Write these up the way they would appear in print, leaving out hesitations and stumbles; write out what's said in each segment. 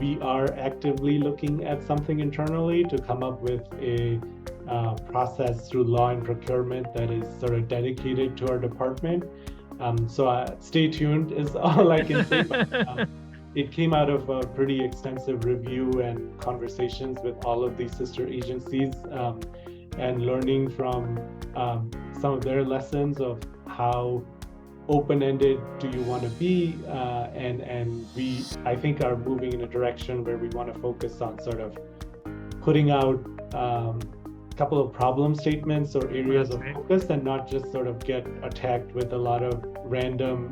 we are actively looking at something internally to come up with a process through law and procurement that is sort of dedicated to our department. So stay tuned is all I can say. But, it came out of a pretty extensive review and conversations with all of these sister agencies, and learning from some of their lessons of how open-ended do you want to be, and we, I think, are moving in a direction where we want to focus on sort of putting out a couple of problem statements or areas of focus, and not just sort of get attacked with a lot of random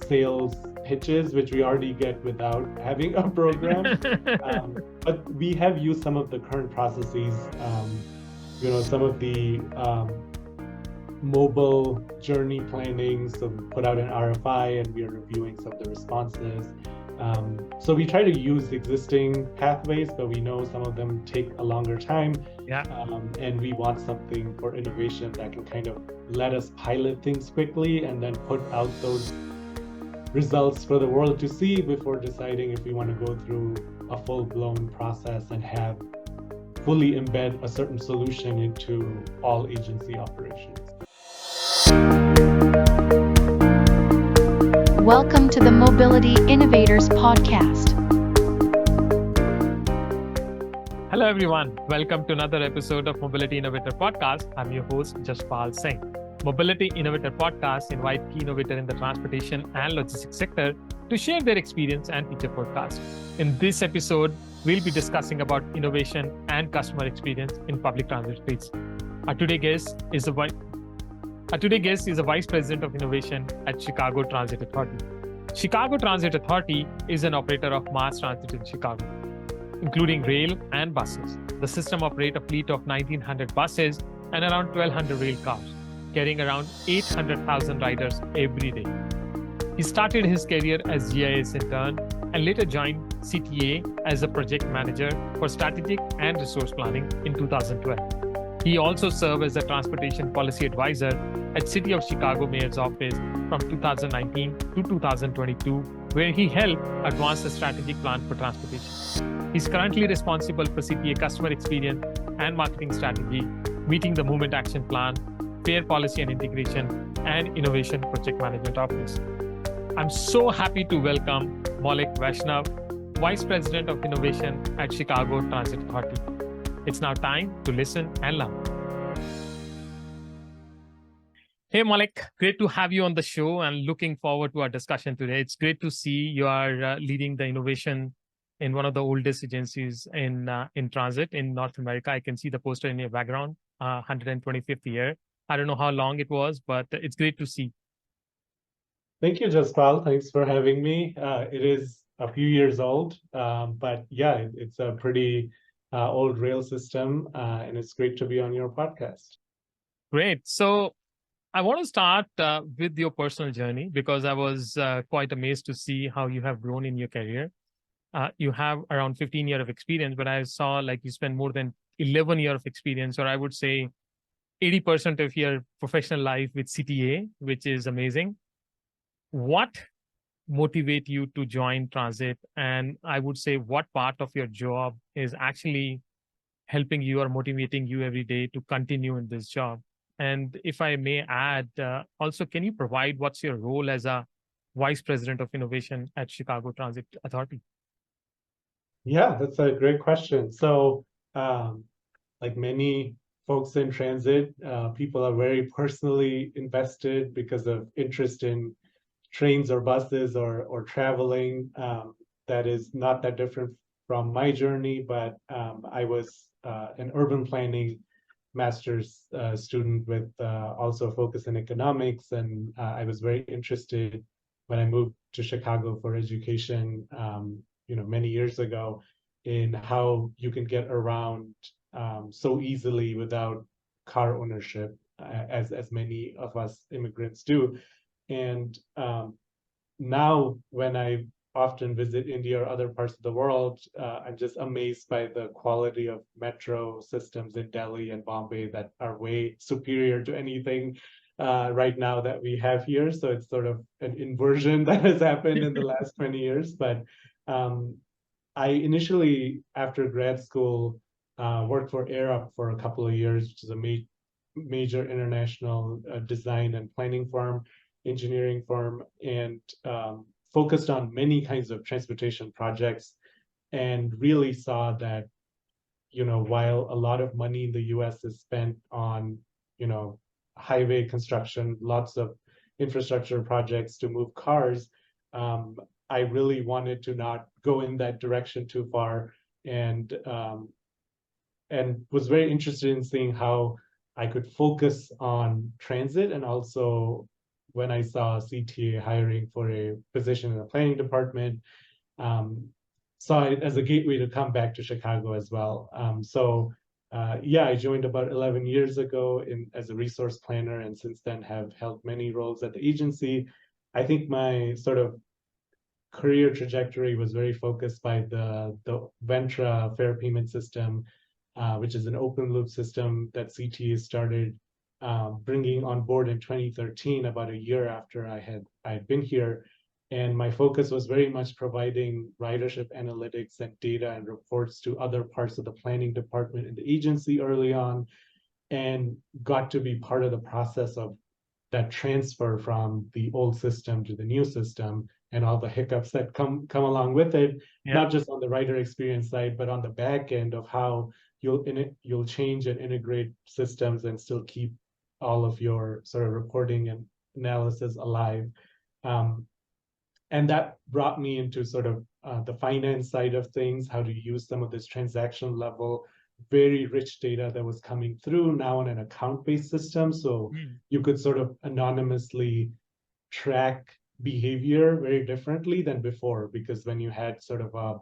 sales pitches, which we already get without having a program. But we have used some of the current processes, some of the mobile journey planning, so we put out an RFI and we are reviewing some of the responses. So we try to use existing pathways, but we know some of them take a longer time. And we want something for innovation that can kind of let us pilot things quickly and then put out those results for the world to see before deciding if we want to go through a full-blown process and have fully embed a certain solution into all agency operations. Welcome to the Mobility Innovators Podcast. Hello everyone, welcome to another episode of Mobility Innovator Podcast. I'm your host, Jashpal Singh. Mobility Innovator Podcast invite key innovators in the transportation and logistics sector to share their experience and feature podcast. In this episode, we'll be discussing about innovation and customer experience in public transit space. Our today's guest is a Vice President of Innovation at Chicago Transit Authority. Chicago Transit Authority is an operator of mass transit in Chicago, including rail and buses. The system operates a fleet of 1,900 buses and around 1,200 rail cars, carrying around 800,000 riders every day. He started his career as GIS intern and later joined CTA as a project manager for strategic and resource planning in 2012. He also served as a transportation policy advisor at City of Chicago Mayor's Office from 2019 to 2022, where he helped advance the strategic plan for transportation. He's currently responsible for CTA customer experience and marketing strategy, meeting the Movement Action Plan, Fair Policy and Integration, and Innovation Project Management Office. I'm so happy to welcome Maulik Vaishnav, Vice President of Innovation at Chicago Transit Authority. It's now time to listen and learn. Hey Maulik, great to have you on the show and looking forward to our discussion today. It's great to see you are leading the innovation in one of the oldest agencies in transit in North America. I can see the poster in your background, 125th year. I don't know how long it was, but it's great to see. Thank you, Jaspal. Thanks for having me. It is a few years old, but yeah, it's a pretty old rail system, and it's great to be on your podcast. Great. So I want to start with your personal journey because I was quite amazed to see how you have grown in your career. You have around 15 years of experience, but I saw like you spend more than 11 years of experience, or I would say 80% of your professional life with CTA, which is amazing. What motivate you to join transit? And I would say what part of your job is actually helping you or motivating you every day to continue in this job? And if I may add, also, can you provide what's your role as a Vice President of Innovation at Chicago Transit Authority? Yeah, that's a great question. So like many folks in transit, people are very personally invested because of interest in trains or buses or traveling. That is not that different from my journey, but I was an urban planning master's student with also a focus in economics, and I was very interested when I moved to Chicago for education, many years ago, in how you can get around so easily without car ownership, as many of us immigrants do. And now when I often visit India or other parts of the world, I'm just amazed by the quality of metro systems in Delhi and Bombay that are way superior to anything right now that we have here. So it's sort of an inversion that has happened in the last 20 years. But I initially, after grad school, worked for AirUp for a couple of years, which is a major international design and planning firm, engineering firm, and focused on many kinds of transportation projects, and really saw that, while a lot of money in the US is spent on, highway construction, lots of infrastructure projects to move cars, I really wanted to not go in that direction too far, and was very interested in seeing how I could focus on transit. And also, when I saw CTA hiring for a position in the planning department, saw it as a gateway to come back to Chicago as well. Yeah, I joined about 11 years ago as a resource planner, and since then have held many roles at the agency. I think my sort of career trajectory was very focused by the Ventra fare payment system, which is an open loop system that CTA started bringing on board in 2013, about a year after I had been here. And my focus was very much providing ridership analytics and data and reports to other parts of the planning department in the agency early on, and got to be part of the process of that transfer from the old system to the new system, and all the hiccups that come along with it, not just on the rider experience side, but on the back end of how you'll change and integrate systems and still keep all of your sort of reporting and analysis alive. And that brought me into sort of the finance side of things, how to use some of this transaction level, very rich data that was coming through now in an account-based system. So you could sort of anonymously track behavior very differently than before, because when you had sort of a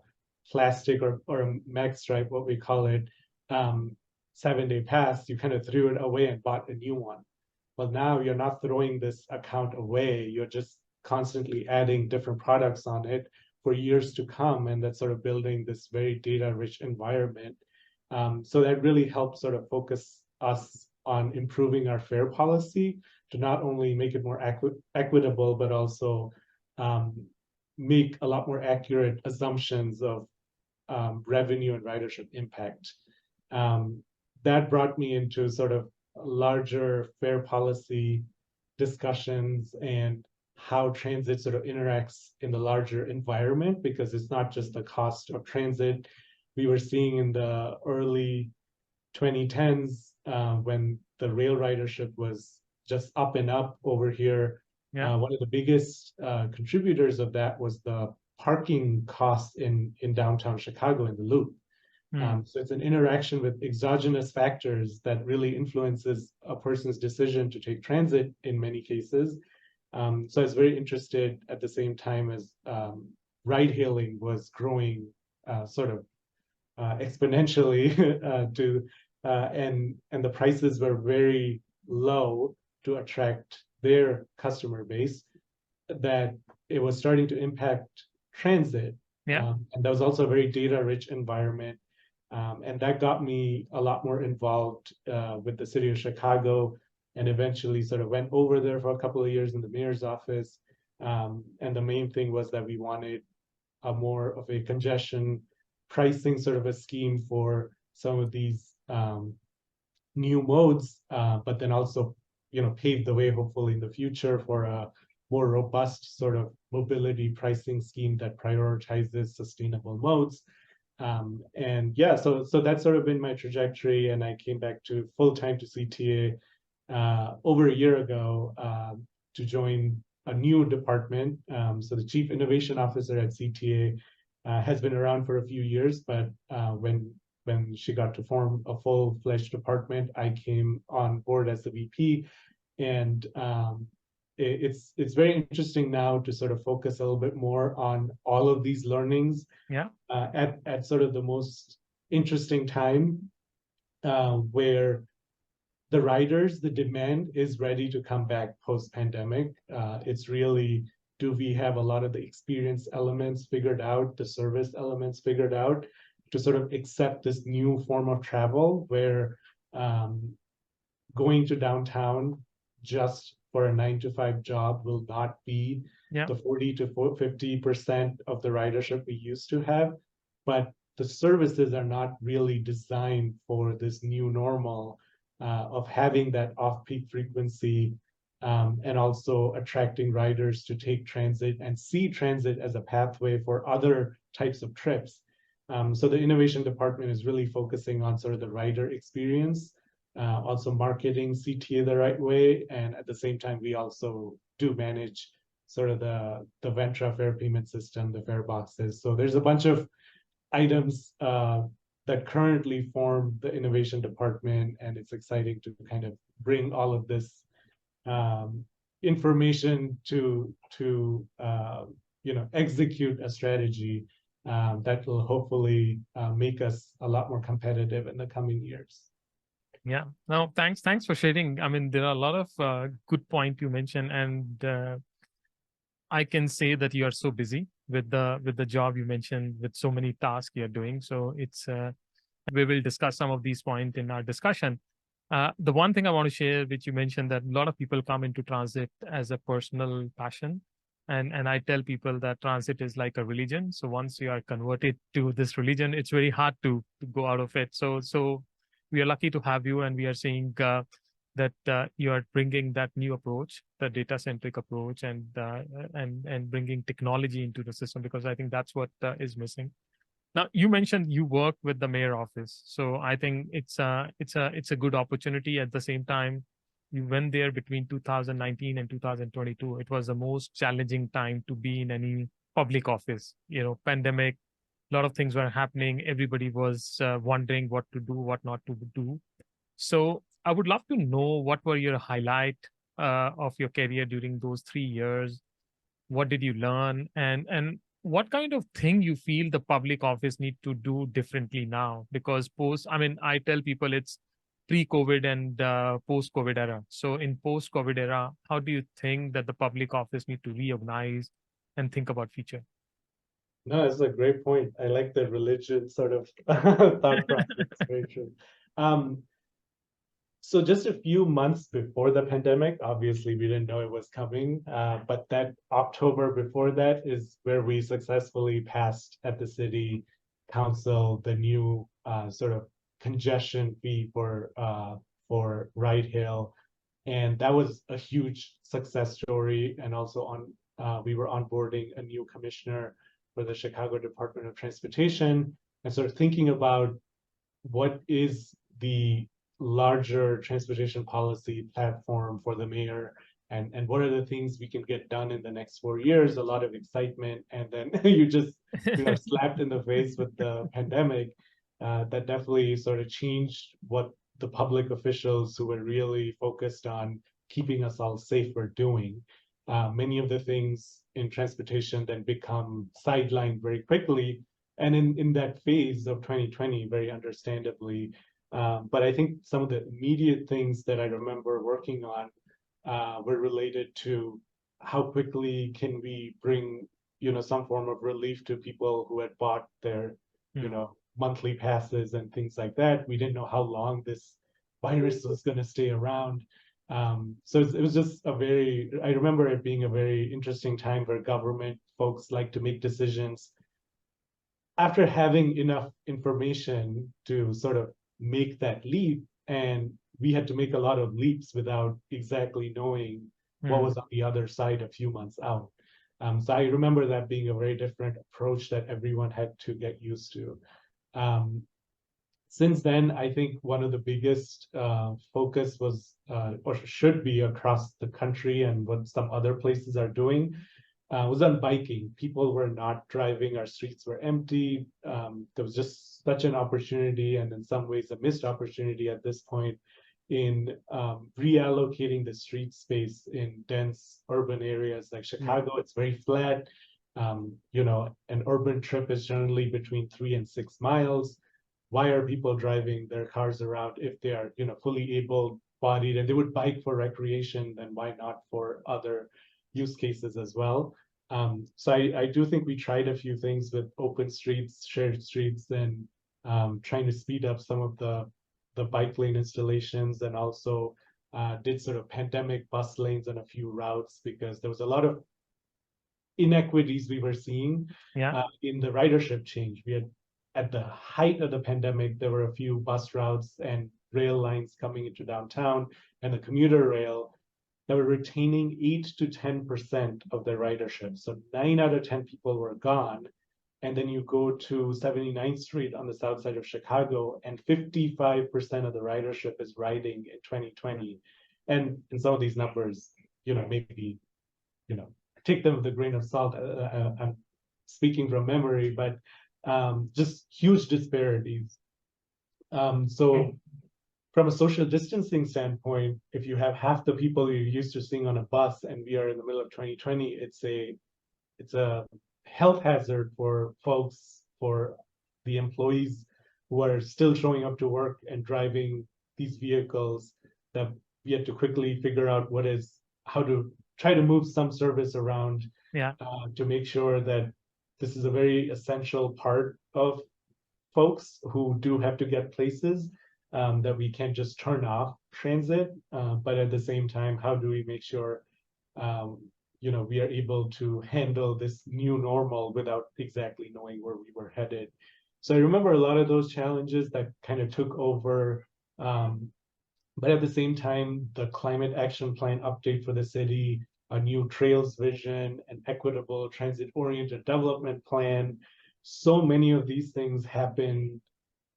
plastic or a mag stripe, what we call it, 7-day pass, you kind of threw it away and bought a new one. Well, now you're not throwing this account away, you're just constantly adding different products on it for years to come, and that's sort of building this very data-rich environment. So that really helped sort of focus us on improving our fare policy to not only make it more equitable, but also make a lot more accurate assumptions of revenue and ridership impact. That brought me into sort of larger fare policy discussions and how transit sort of interacts in the larger environment, because it's not just the cost of transit. We were seeing in the early 2010s, when the rail ridership was just up and up over here. One of the biggest contributors of that was the parking costs in downtown Chicago in the Loop. So it's an interaction with exogenous factors that really influences a person's decision to take transit in many cases. So I was very interested at the same time as ride-hailing was growing sort of exponentially and the prices were very low to attract their customer base, that it was starting to impact transit. And that was also a very data-rich environment. And that got me a lot more involved with the city of Chicago, and eventually sort of went over there for a couple of years in the mayor's office. And the main thing was that we wanted a more of a congestion pricing sort of a scheme for some of these new modes, but then also, pave the way, hopefully in the future, for a more robust sort of mobility pricing scheme that prioritizes sustainable modes. And yeah, so that's sort of been my trajectory, and I came back to full-time to CTA over a year ago to join a new department. So the Chief Innovation Officer at CTA has been around for a few years, but when she got to form a full-fledged department, I came on board as the VP. And it's very interesting now to sort of focus a little bit more on all of these learnings at sort of the most interesting time, where the riders, the demand is ready to come back post-pandemic. It's really, do we have a lot of the experience elements figured out, the service elements figured out, to sort of accept this new form of travel, where going to downtown just for a 9-to-5 job will not be the 40 to 50% of the ridership we used to have. but the services are not really designed for this new normal of having that off-peak frequency, and also attracting riders to take transit and see transit as a pathway for other types of trips. So the innovation department is really focusing on sort of the rider experience, also marketing CTA the right way, and at the same time, we also do manage sort of the Ventra fare payment system, the fare boxes. So there's a bunch of items that currently form the innovation department, and it's exciting to kind of bring all of this information to execute a strategy that will hopefully make us a lot more competitive in the coming years. Yeah. No, thanks for sharing. I mean, there are a lot of good point you mentioned, and I can say that you are so busy with the job you mentioned, with so many tasks you're doing. So it's we will discuss some of these points in our discussion. The one thing I want to share, which you mentioned, that a lot of people come into transit as a personal passion. And I tell people that transit is like a religion. So once you are converted to this religion, it's very hard to go out of it. So we are lucky to have you, and we are seeing that you are bringing that new approach, the data-centric approach, and bringing technology into the system, because I think that's what is missing. Now, you mentioned you work with the mayor office, so I think it's a good opportunity. At the same time, you went there between 2019 and 2022. It was the most challenging time to be in any public office. Pandemic, a lot of things were happening. Everybody was wondering what to do, what not to do. So I would love to know, what were your highlight of your career during those 3 years? What did you learn, and what kind of thing you feel the public office need to do differently now? Because I tell people it's pre-COVID and post-COVID era. So in post-COVID era, how do you think that the public office need to reorganize and think about future? No, it's a great point. I like the religion sort of thought process. Very true. So just a few months before the pandemic, obviously we didn't know it was coming, but that October before that is where we successfully passed at the city council the new sort of congestion fee for ride hail, and that was a huge success story. And also we were onboarding a new commissioner for the Chicago Department of Transportation, and sort of thinking about what is the larger transportation policy platform for the mayor, and what are the things we can get done in the next 4 years. A lot of excitement, and then you just slapped in the face with the pandemic. That definitely sort of changed what the public officials who were really focused on keeping us all safe were doing. Many of the things in transportation then become sidelined very quickly, and in that phase of 2020, very understandably. But I think some of the immediate things that I remember working on were related to how quickly can we bring some form of relief to people who had bought their monthly passes and things like that. We didn't know how long this virus was going to stay around. So it was just I remember it being a very interesting time where government folks like to make decisions after having enough information to sort of make that leap, and we had to make a lot of leaps without exactly knowing what was on the other side a few months out. So I remember that being a very different approach that everyone had to get used to. Since then, I think one of the biggest focus was, or should be, across the country, and what some other places are doing, was on biking. People were not driving, our streets were empty. There was just such an opportunity, and in some ways a missed opportunity at this point, in reallocating the street space in dense urban areas like Chicago. It's very flat. An urban trip is generally between 3 and 6 miles. Why are people driving their cars around if they are fully able-bodied and they would bike for recreation? Then why not for other use cases as well? So I do think we tried a few things with open streets, shared streets, and trying to speed up some of the bike lane installations, and also did sort of pandemic bus lanes on a few routes, because there was a lot of inequities we were seeing in the ridership change. We had at the height of the pandemic, there were a few bus routes and rail lines coming into downtown and the commuter rail that were retaining 8 to 10% of their ridership. So 9 out of 10 people were gone. And then you go to 79th Street on the south side of Chicago, and 55% of the ridership is riding in 2020. And some of these numbers, maybe, take them with a grain of salt. I'm speaking from memory, but just huge disparities. So from a social distancing standpoint, if you have half the people you're used to seeing on a bus and we are in the middle of 2020, it's a health hazard for folks, for the employees who are still showing up to work and driving these vehicles, that we have to quickly figure out how to try to move some service around to make sure that this is a very essential part of folks who do have to get places, that we can't just turn off transit, but at the same time, how do we make sure we are able to handle this new normal without exactly knowing where we were headed. So I remember a lot of those challenges that kind of took over. But at the same time, the climate action plan update for the city, a new trails vision, an equitable transit-oriented development plan. So many of these things happen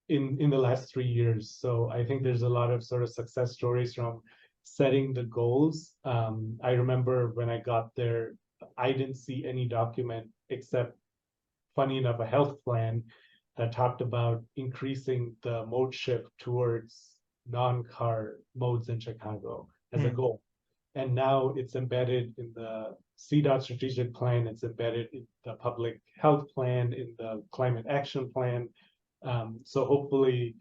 in the last 3 years. So I think there's a lot of sort of success stories from setting the goals. I remember when I got there, I didn't see any document except, funny enough, a health plan that talked about increasing the mode shift towards non-car modes in Chicago as a goal. And now it's embedded in the CDOT strategic plan, it's embedded in the public health plan, in the climate action plan. So hopefully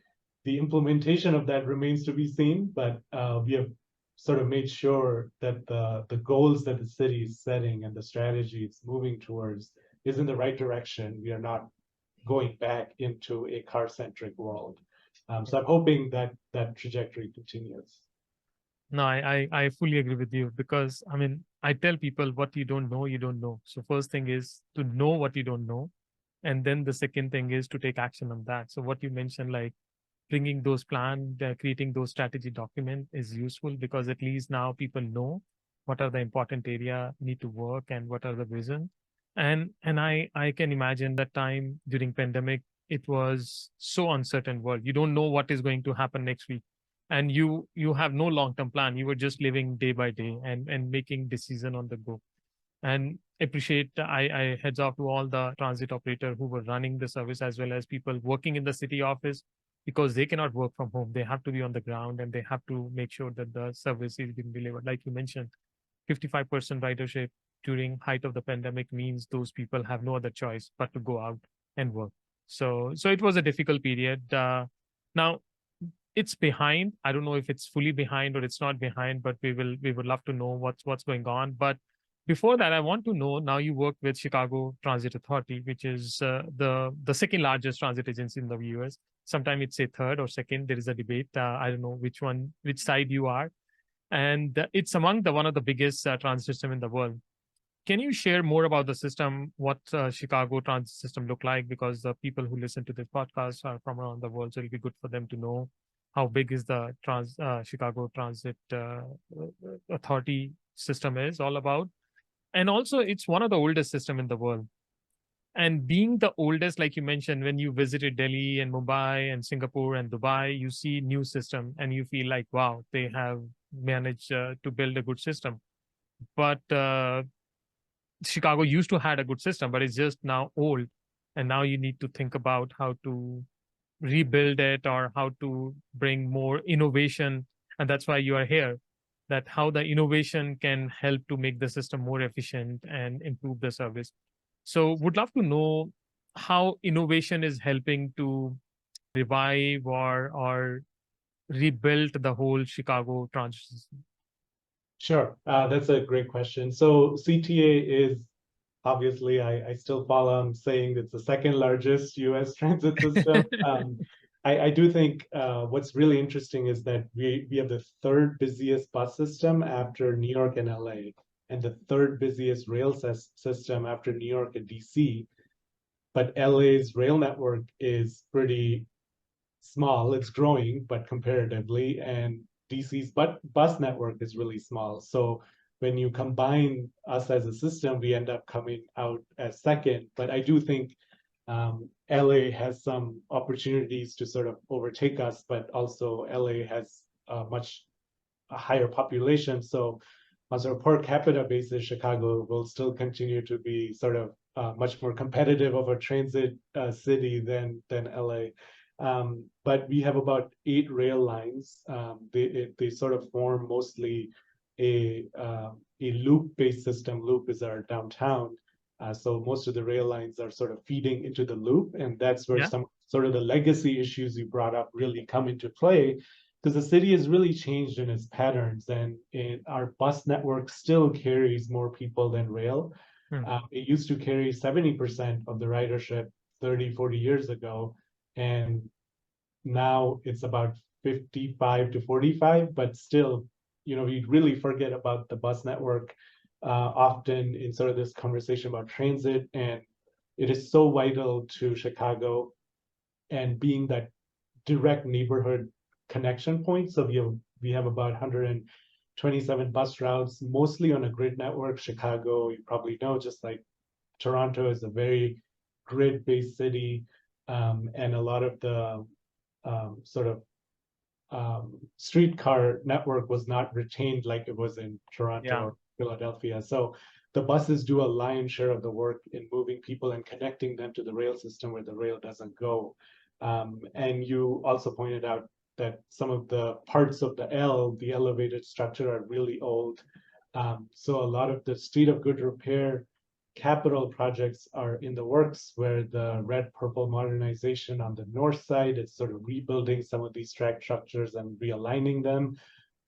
the implementation of that remains to be seen, but we have sort of made sure that the goals that the city is setting and the strategy it's moving towards is in the right direction. We are not going back into a car-centric world. So I'm hoping that that trajectory continues. No, I fully agree with you, because I mean, I tell people what you don't know, you don't know. So first thing is to know what you don't know. And then the second thing is to take action on that. So what you mentioned, like bringing those plans, creating those strategy document is useful, because at least now people know what are the important area need to work and what are the vision. And I can imagine that time during pandemic, it was so uncertain world. You don't know what is going to happen next week. And you have no long-term plan. You were just living day by day and making decision on the go. And appreciate, I heads off to all the transit operator who were running the service, as well as people working in the city office, because they cannot work from home. They have to be on the ground and they have to make sure that the service is being delivered. Like you mentioned, 55% ridership during height of the pandemic means those people have no other choice but to go out and work. So it was a difficult period. Now it's behind. I don't know if it's fully behind or it's not behind, but we would love to know what's going on. But before that, I want to know, now you work with Chicago Transit Authority, which is the second largest transit agency in the US. Sometimes it's a third or second. There is a debate. I don't know which side you are. And it's among one of the biggest transit system in the world. Can you share more about the system, what Chicago transit system look like? Because the people who listen to this podcast are from around the world, so it'll be good for them to know how big is the Chicago Transit Authority system is all about. And also, it's one of the oldest system in the world. And being the oldest, like you mentioned, when you visited Delhi and Mumbai and Singapore and Dubai, you see new system and you feel like, wow, they have managed to build a good system. But Chicago used to had a good system, but it's just now old. And now you need to think about how to rebuild it or how to bring more innovation. And that's why you are here, that how the innovation can help to make the system more efficient and improve the service. So would love to know how innovation is helping to revive or rebuild the whole Chicago transit system. Sure, that's a great question. So CTA is obviously, I still follow on saying it's the second largest US transit system. I do think what's really interesting is that we have the third busiest bus system after New York and LA, and the third busiest rail system after New York and DC. but LA's rail network is pretty small. It's growing, but comparatively, and DC's bus network is really small. So when you combine us as a system, we end up coming out as second. But I do think LA has some opportunities to sort of overtake us, but also LA has a much higher population. So on sort of per capita basis, Chicago will still continue to be sort of much more competitive of a transit city than LA. But we have about 8 rail lines. They sort of form mostly a loop-based system. Loop is our downtown. So most of the rail lines are sort of feeding into the loop, and that's where some sort of the legacy issues you brought up really come into play, because the city has really changed in its patterns, and our bus network still carries more people than rail. It used to carry 70% of the ridership 30, 40 years ago, and now it's about 55 to 45, but still, we really forget about the bus network often in sort of this conversation about transit, and it is so vital to Chicago and being that direct neighborhood connection point. So we have about 127 bus routes, mostly on a grid network. Chicago, you probably know, just like Toronto, is a very grid-based city, and a lot of the sort of streetcar network was not retained like it was in Toronto or Philadelphia. So the buses do a lion's share of the work in moving people and connecting them to the rail system where the rail doesn't go. And you also pointed out that some of the parts of the elevated structure, are really old. So a lot of the state of good repair capital projects are in the works, where the red purple modernization on the north side is sort of rebuilding some of these track structures and realigning them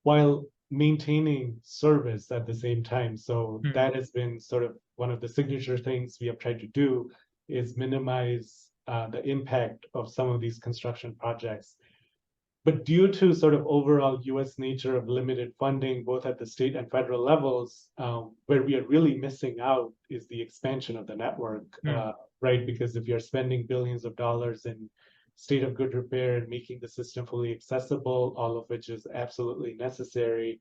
while maintaining service at the same time. So that has been sort of one of the signature things we have tried to do, is minimize the impact of some of these construction projects. But due to sort of overall US nature of limited funding, both at the state and federal levels, where we are really missing out is the expansion of the network, right? Because if you're spending billions of dollars in state of good repair and making the system fully accessible, all of which is absolutely necessary,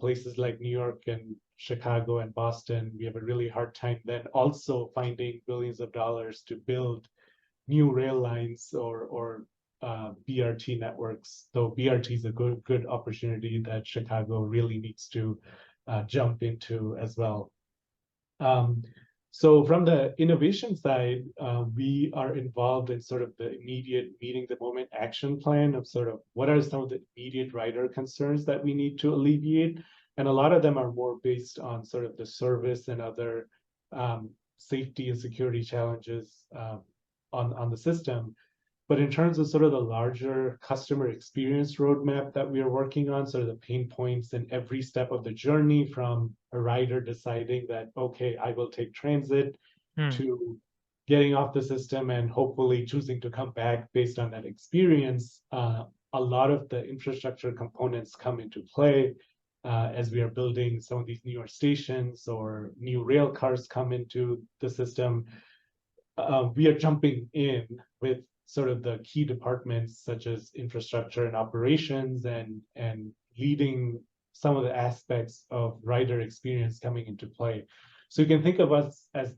places like New York and Chicago and Boston, we have a really hard time then also finding billions of dollars to build new rail lines or BRT networks. Though BRT is a good opportunity that Chicago really needs to jump into as well. So from the innovation side, we are involved in sort of the immediate meeting the moment action plan of sort of what are some of the immediate rider concerns that we need to alleviate. And a lot of them are more based on sort of the service and other safety and security challenges on the system. But in terms of sort of the larger customer experience roadmap that we are working on, sort of the pain points in every step of the journey, from a rider deciding that, okay, I will take transit, to getting off the system and hopefully choosing to come back based on that experience, a lot of the infrastructure components come into play as we are building some of these newer stations or new rail cars come into the system. We are jumping in with sort of the key departments such as infrastructure and operations, and leading some of the aspects of rider experience coming into play. So you can think of us as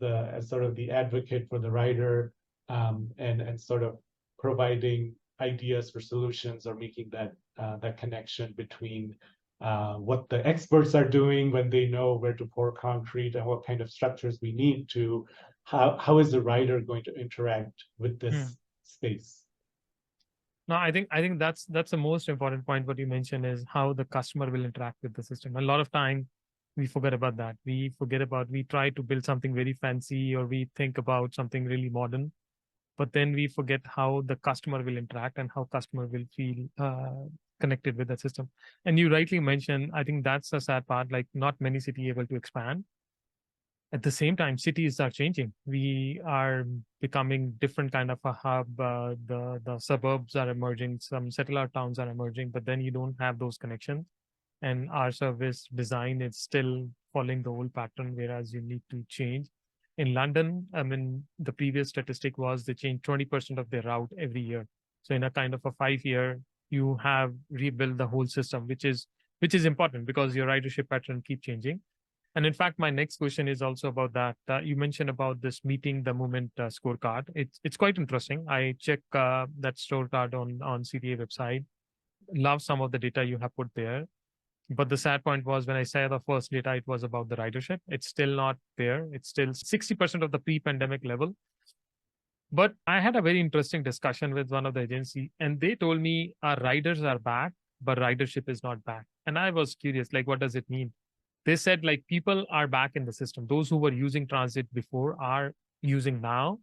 sort of the advocate for the rider, and sort of providing ideas for solutions, or making that connection between what the experts are doing when they know where to pour concrete and what kind of structures we need, to how is the rider going to interact with this space. No, I think that's the most important point. What you mentioned is how the customer will interact with the system. A lot of time we forget about that. We try to build something very fancy, or we think about something really modern, but then we forget how the customer will interact and how customer will feel connected with the system. And you rightly mentioned, I think that's the sad part, like not many cities able to expand. At the same time, cities are changing. We are becoming different kind of a hub. The suburbs are emerging, some settler towns are emerging, but then you don't have those connections. And our service design is still following the old pattern, whereas you need to change. In London, I mean, the previous statistic was they change 20% of their route every year. So in a kind of a 5 year, you have rebuilt the whole system, which is important because your ridership pattern keep changing. And in fact, my next question is also about that. You mentioned about this meeting the moment scorecard. It's quite interesting. I check that scorecard on CTA website. Love some of the data you have put there. But the sad point was when I saw the first data, it was about the ridership. It's still not there. It's still 60% of the pre-pandemic level. But I had a very interesting discussion with one of the agency, and they told me our riders are back, but ridership is not back. And I was curious, like, what does it mean? They said like people are back in the system. Those who were using transit before are using now,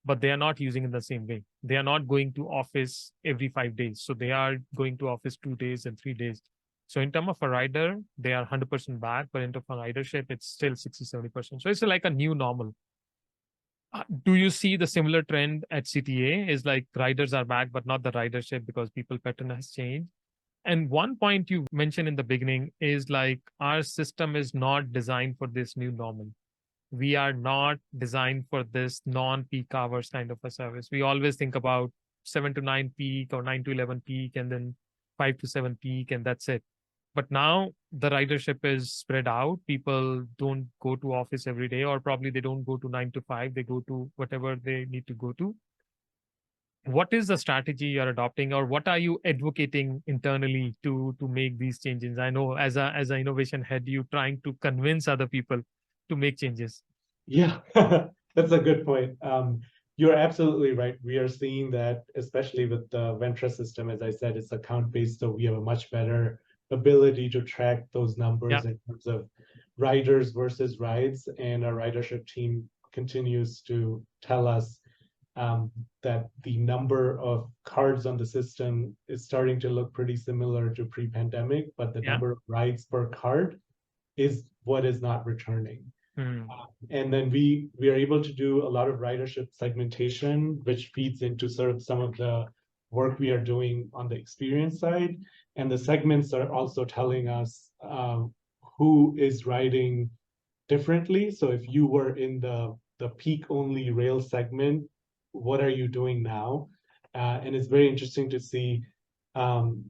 but they are not using in the same way. They are not going to office every 5 days. So they are going to office 2 days and 3 days. So in terms of a rider, they are 100% back, but in terms of ridership, it's still 60, 70%. So it's like a new normal. Do you see the similar trend at CTA? Is like riders are back, but not the ridership because people pattern has changed. And one point you mentioned in the beginning is like our system is not designed for this new normal. We are not designed for this non-peak hours kind of a service. We always think about 7 to 9 peak or 9 to 11 peak and then 5 to 7 peak, and that's it. But now the ridership is spread out. People don't go to office every day, or probably they don't go to 9 to 5. They go to whatever they need to go to. What is the strategy you're adopting, or what are you advocating internally to make these changes? I know as a innovation head, you trying to convince other people to make changes. Yeah, that's a good point. You're absolutely right. We are seeing that, especially with the Ventra system, as I said, it's account-based, so we have a much better ability to track those Yeah, numbers in terms of riders versus rides. And our ridership team continues to tell us that the number of cards on the system is starting to look pretty similar to pre-pandemic, but the yeah. number of rides per card is what is not returning. Hmm. And then we are able to do a lot of ridership segmentation, which feeds into sort of some of the work we are doing on the experience side. And the segments are also telling us who is riding differently. So if you were in the peak only rail segment, what are you doing now? And it's very interesting to see um,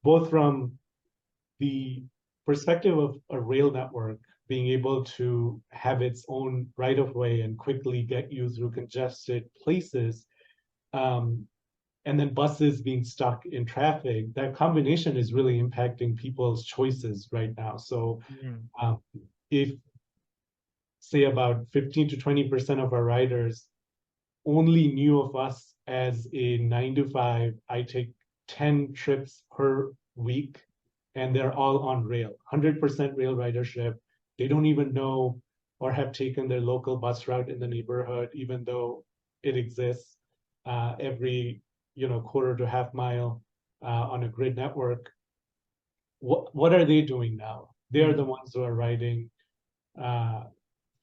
both from the perspective of a rail network being able to have its own right of way and quickly get you through congested places, um, and then buses being stuck in traffic, that combination is really impacting people's choices right now. So Hmm. if say about 15 to 20% of our riders only knew of us as a 9 to 5, I take 10 trips per week, and they're all on rail, 100% rail ridership. They don't even know or have taken their local bus route in the neighborhood, even though it exists every quarter to half mile on a grid network. What are they doing now? They're Hmm. the ones who are riding uh,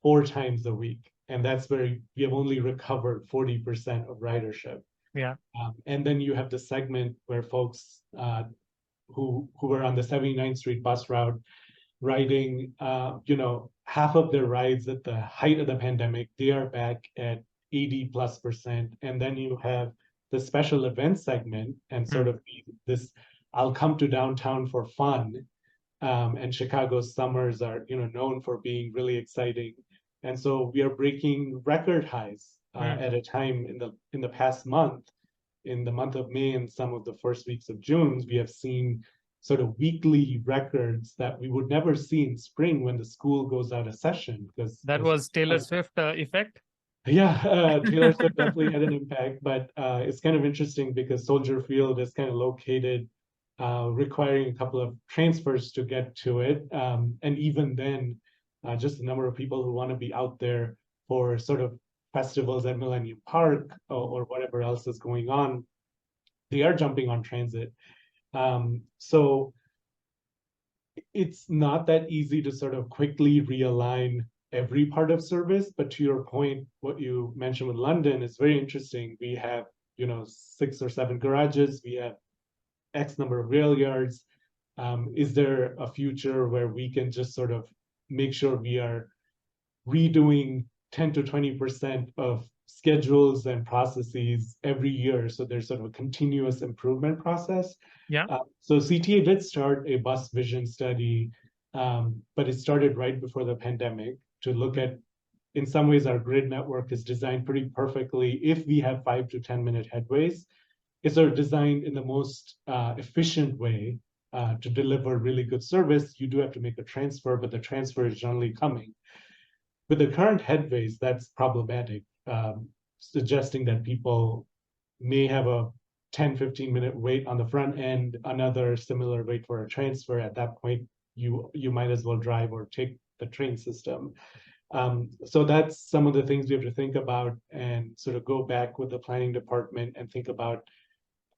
4 times a week, and that's where we have only recovered 40% of ridership. Yeah. And then you have the segment where folks who were on the 79th Street bus route riding, half of their rides at the height of the pandemic, they are back at 80+%. And then you have the special event segment and sort Hmm. of this, I'll come to downtown for fun. And Chicago's summers are, known for being really exciting. And so we are breaking record highs Hmm. at a time in the past month. In the month of May and some of the first weeks of June, we have seen sort of weekly records that we would never see in spring when the school goes out of session. Because That was Taylor Swift effect. yeah, Taylor Swift definitely had an impact, but it's kind of interesting because Soldier Field is kind of located, requiring a couple of transfers to get to it. And even then, just the number of people who want to be out there for sort of festivals at Millennium Park or whatever else is going on, they are jumping on transit. So it's not that easy to sort of quickly realign every part of service. But to your point, what you mentioned with London is very interesting. We have, 6 or 7 garages. We have X number of rail yards. Is there a future where we can just sort of make sure we are redoing 10 to 20% of schedules and processes every year. So there's sort of a continuous improvement process. Yeah. So CTA did start a bus vision study, but it started right before the pandemic to look at, in some ways, our grid network is designed pretty perfectly. If we have 5 to 10-minute headways, it's sort of designed in the most efficient way to deliver really good service. You do have to make a transfer, but the transfer is generally coming. With the current headways, that's problematic, suggesting that people may have a 10, 15-minute wait on the front end, another similar wait for a transfer. At that point, you might as well drive or take the train system. So that's some of the things we have to think about and sort of go back with the planning department and think about,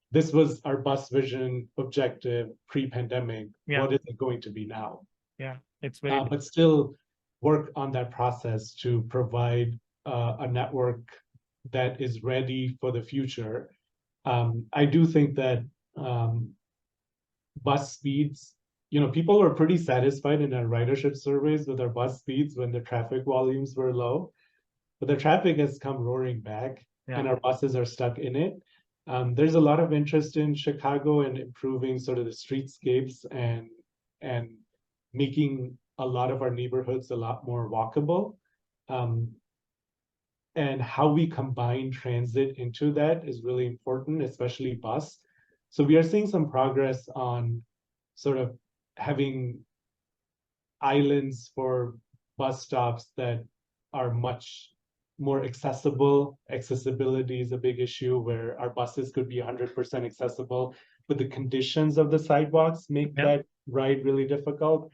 this was our bus vision objective pre-pandemic. Yeah. What is it going to be now? Yeah, it's very But still work on that process to provide a network that is ready for the future. I do think that bus speeds, people were pretty satisfied in our ridership surveys with our bus speeds when the traffic volumes were low, but the traffic has come roaring back and our buses are stuck in it. There's a lot of interest in Chicago and improving sort of the streetscapes and making a lot of our neighborhoods a lot more walkable. And how we combine transit into that is really important, especially bus. So we are seeing some progress on sort of having islands for bus stops that are much more accessible. Accessibility is a big issue where our buses could be 100% accessible, but the conditions of the sidewalks make that ride really difficult.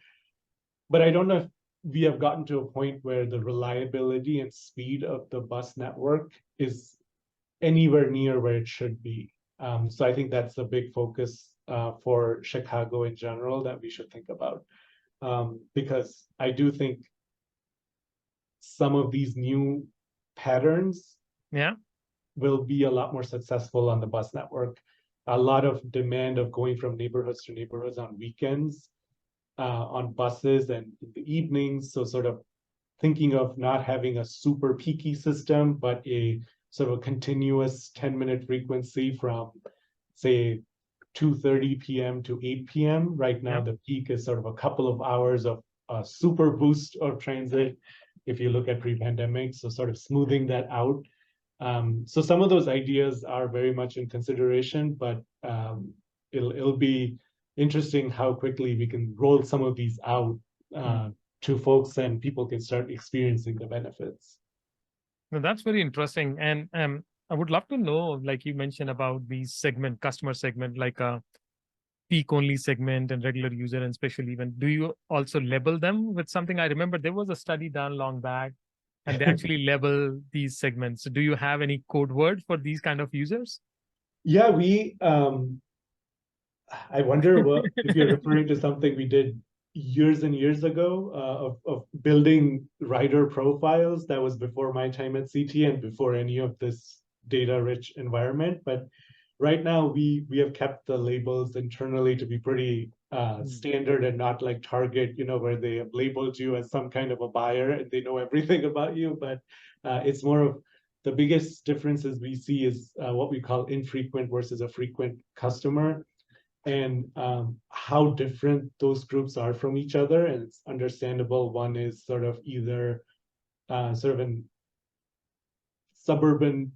But I don't know if we have gotten to a point where the reliability and speed of the bus network is anywhere near where it should be. So I think that's a big focus for Chicago in general that we should think about. Because I do think some of these new patterns will be a lot more successful on the bus network. A lot of demand of going from neighborhoods to neighborhoods on weekends, on buses and in the evenings. So sort of thinking of not having a super peaky system, but a sort of a continuous 10-minute frequency from, say, 2:30 p.m. to 8 p.m. Right now, the peak is sort of a couple of hours of a super boost of transit, if you look at pre-pandemic, so sort of smoothing that out. So some of those ideas are very much in consideration, but it'll be interesting how quickly we can roll some of these out to folks and people can start experiencing the benefits. No, that's very interesting. And I would love to know, like you mentioned about these customer segment, like a peak only segment and regular user and special event. Do you also label them with something? I remember there was a study done long back and they actually label these segments. So do you have any code word for these kind of users? Yeah, I wonder if you're referring to something we did years and years ago of building rider profiles. That was before my time at CT and before any of this data-rich environment. But right now, we have kept the labels internally to be pretty standard and not like Target, where they have labeled you as some kind of a buyer and they know everything about you. But it's more of the biggest differences we see is what we call infrequent versus a frequent customer, and how different those groups are from each other. And it's understandable. One is sort of either sort of an suburban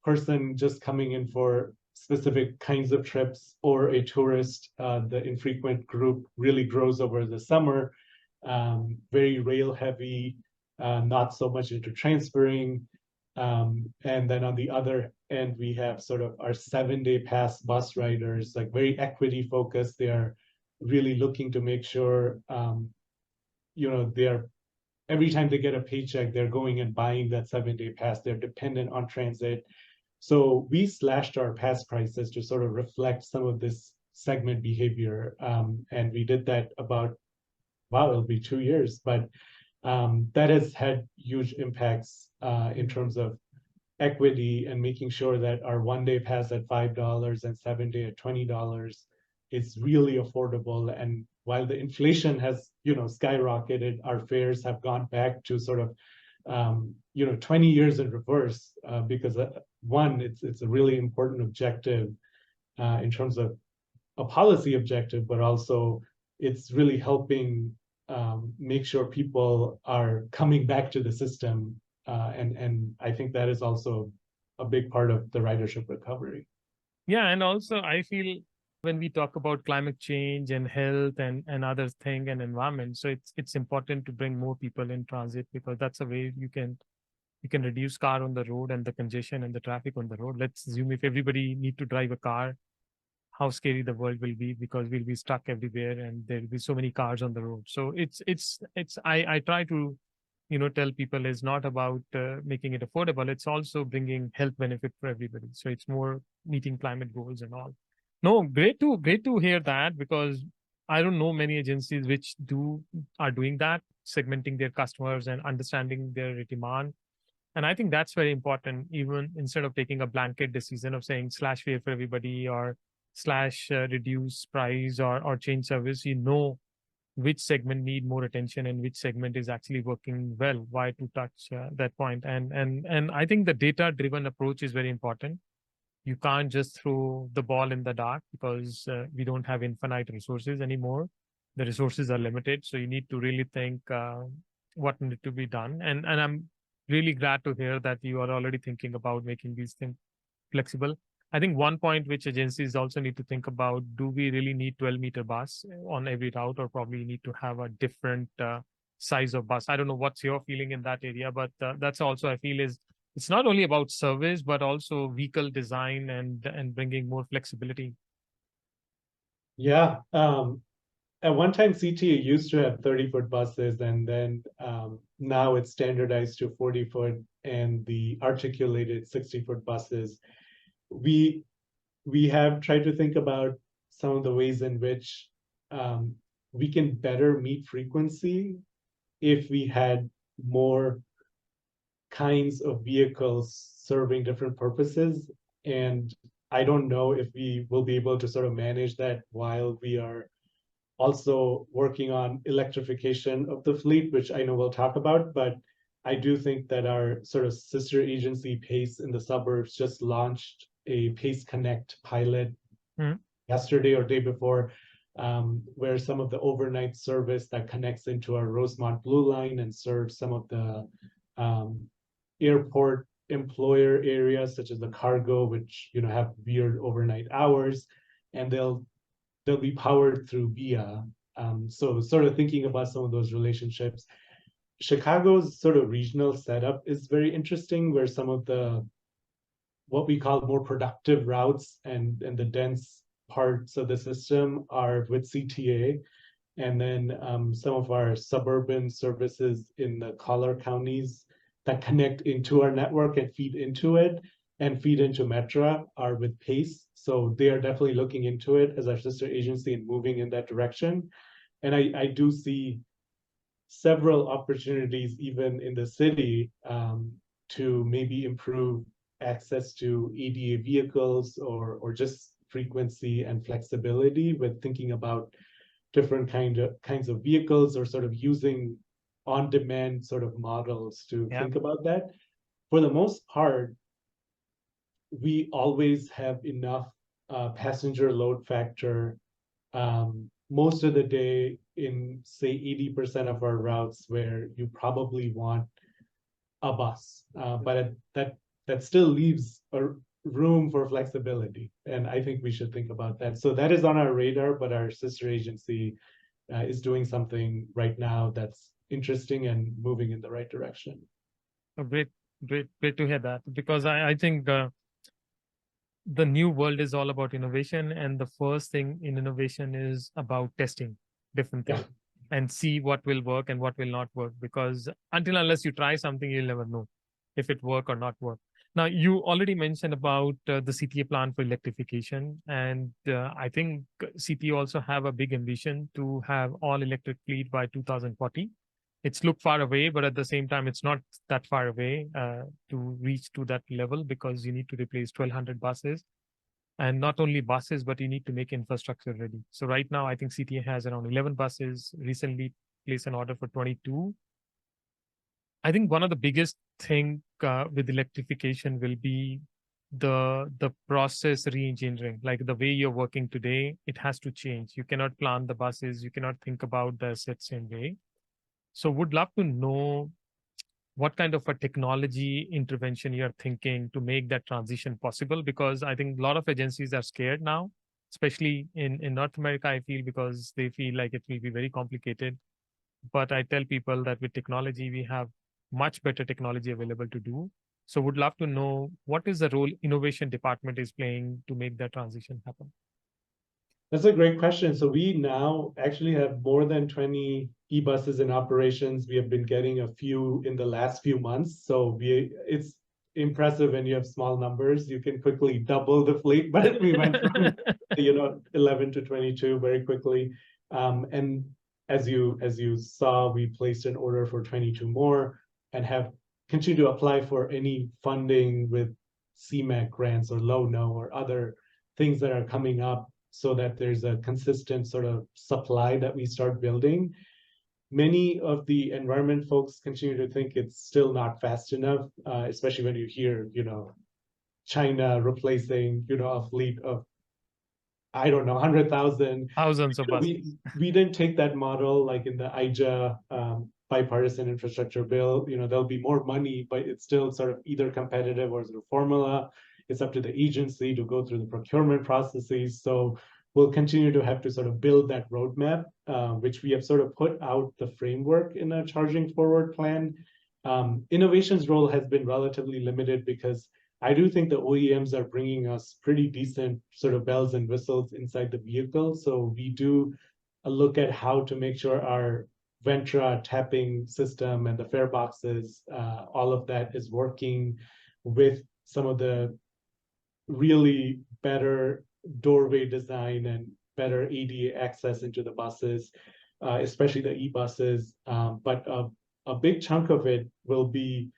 person just coming in for specific kinds of trips, or a tourist. The infrequent group really grows over the summer, very rail heavy, not so much into transferring. And then on the other end, we have sort of our 7-day pass bus riders, like very equity focused. They are really looking to make sure, they're every time they get a paycheck, they're going and buying that 7-day pass. They're dependent on transit. So we slashed our pass prices to sort of reflect some of this segment behavior. And we did that about, it'll be 2 years, but that has had huge impacts in terms of equity and making sure that our 1-day pass at $5 and 7-day at $20 is really affordable. And while the inflation has, skyrocketed, our fares have gone back to sort of 20 years in reverse, because one, it's a really important objective in terms of a policy objective, but also it's really helping make sure people are coming back to the system. And I think that is also a big part of the ridership recovery. Yeah, and also I feel when we talk about climate change and health and other thing and environment, so it's important to bring more people in transit, because that's a way you can reduce car on the road and the congestion and the traffic on the road. Let's assume if everybody need to drive a car, how scary the world will be, because we'll be stuck everywhere and there'll be so many cars on the road. So I try to tell people it's not about making it affordable, it's also bringing health benefit for everybody, so it's more meeting climate goals and all. No, great to hear that, because I don't know many agencies which are doing that, segmenting their customers and understanding their demand. And I think that's very important, even instead of taking a blanket decision of saying slash fare for everybody, or slash reduce price, or change service. Which segment need more attention and which segment is actually working well. Why to touch that point? And I think the data driven approach is very important. You can't just throw the ball in the dark, because we don't have infinite resources anymore. The resources are limited, so you need to really think what need to be done. And I'm really glad to hear that you are already thinking about making these things flexible. I think one point which agencies also need to think about: do we really need 12-meter bus on every route, or probably need to have a different size of bus? I don't know what's your feeling in that area, but that's also I feel is it's not only about service but also vehicle design and bringing more flexibility. Yeah. At one time, CTA used to have 30-foot buses, and then now it's standardized to 40-foot and the articulated 60-foot buses. We have tried to think about some of the ways in which we can better meet frequency if we had more kinds of vehicles serving different purposes. And I don't know if we will be able to sort of manage that while we are also working on electrification of the fleet, which I know we'll talk about. But I do think that our sort of sister agency, PACE in the suburbs, just launched a PACE Connect pilot yesterday or day before, where some of the overnight service that connects into our Rosemont Blue Line and serves some of the airport employer areas, such as the cargo, which have weird overnight hours, and they'll be powered through VIA. So sort of thinking about some of those relationships. Chicago's sort of regional setup is very interesting, where some of the what we call more productive routes and the dense parts of the system are with CTA. And then some of our suburban services in the collar counties that connect into our network and feed into it and feed into Metra are with PACE. So they are definitely looking into it as our sister agency and moving in that direction. And I do see several opportunities even in the city to maybe improve access to ADA vehicles or just frequency and flexibility with thinking about different kinds of vehicles, or sort of using on-demand sort of models to think about that. For the most part, we always have enough passenger load factor most of the day in, say, 80% of our routes, where you probably want a bus, but that still leaves a room for flexibility, and I think we should think about that. So that is on our radar, but our sister agency is doing something right now that's interesting and moving in the right direction. Oh, great to hear that, because I think the new world is all about innovation, and the first thing in innovation is about testing different things and see what will work and what will not work, because unless you try something, you'll never know if it work or not work. Now, you already mentioned about the CTA plan for electrification, and I think CTA also have a big ambition to have all electric fleet by 2040. It's look far away, but at the same time, it's not that far away to reach to that level, because you need to replace 1,200 buses. And not only buses, but you need to make infrastructure ready. So right now, I think CTA has around 11 buses, recently placed an order for 22. I think one of the biggest thing with electrification will be the process re-engineering. Like the way you're working today, it has to change. You cannot plan the buses. You cannot think about the assets same way. So would love to know what kind of a technology intervention you're thinking to make that transition possible, because I think a lot of agencies are scared now, especially in North America, I feel, because they feel like it will be very complicated. But I tell people that with technology, we have much better technology available to do. So would love to know what is the role innovation department is playing to make that transition happen. That's a great question. So we now actually have more than 20 e-buses in operations. We have been getting a few in the last few months. So it's impressive when you have small numbers. You can quickly double the fleet, but we went from 11 to 22 very quickly. And as you saw, we placed an order for 22 more and have continued to apply for any funding with CMAQ grants or low-no or other things that are coming up, so that there's a consistent sort of supply that we start building. Many of the environment folks continue to think it's still not fast enough, especially when you hear, China replacing, a fleet of, I don't know, 100,000. Thousands of buses. We didn't take that model like in the IJA bipartisan infrastructure bill. There'll be more money, but it's still sort of either competitive or through formula. It's up to the agency to go through the procurement processes. So we'll continue to have to sort of build that roadmap, which we have sort of put out the framework in a charging forward plan. Innovation's role has been relatively limited because I do think the OEMs are bringing us pretty decent sort of bells and whistles inside the vehicle. So we do a look at how to make sure our Ventra tapping system and the fare boxes, all of that is working with some of the really better doorway design and better ADA access into the buses, especially the e-buses. But a big chunk of it will be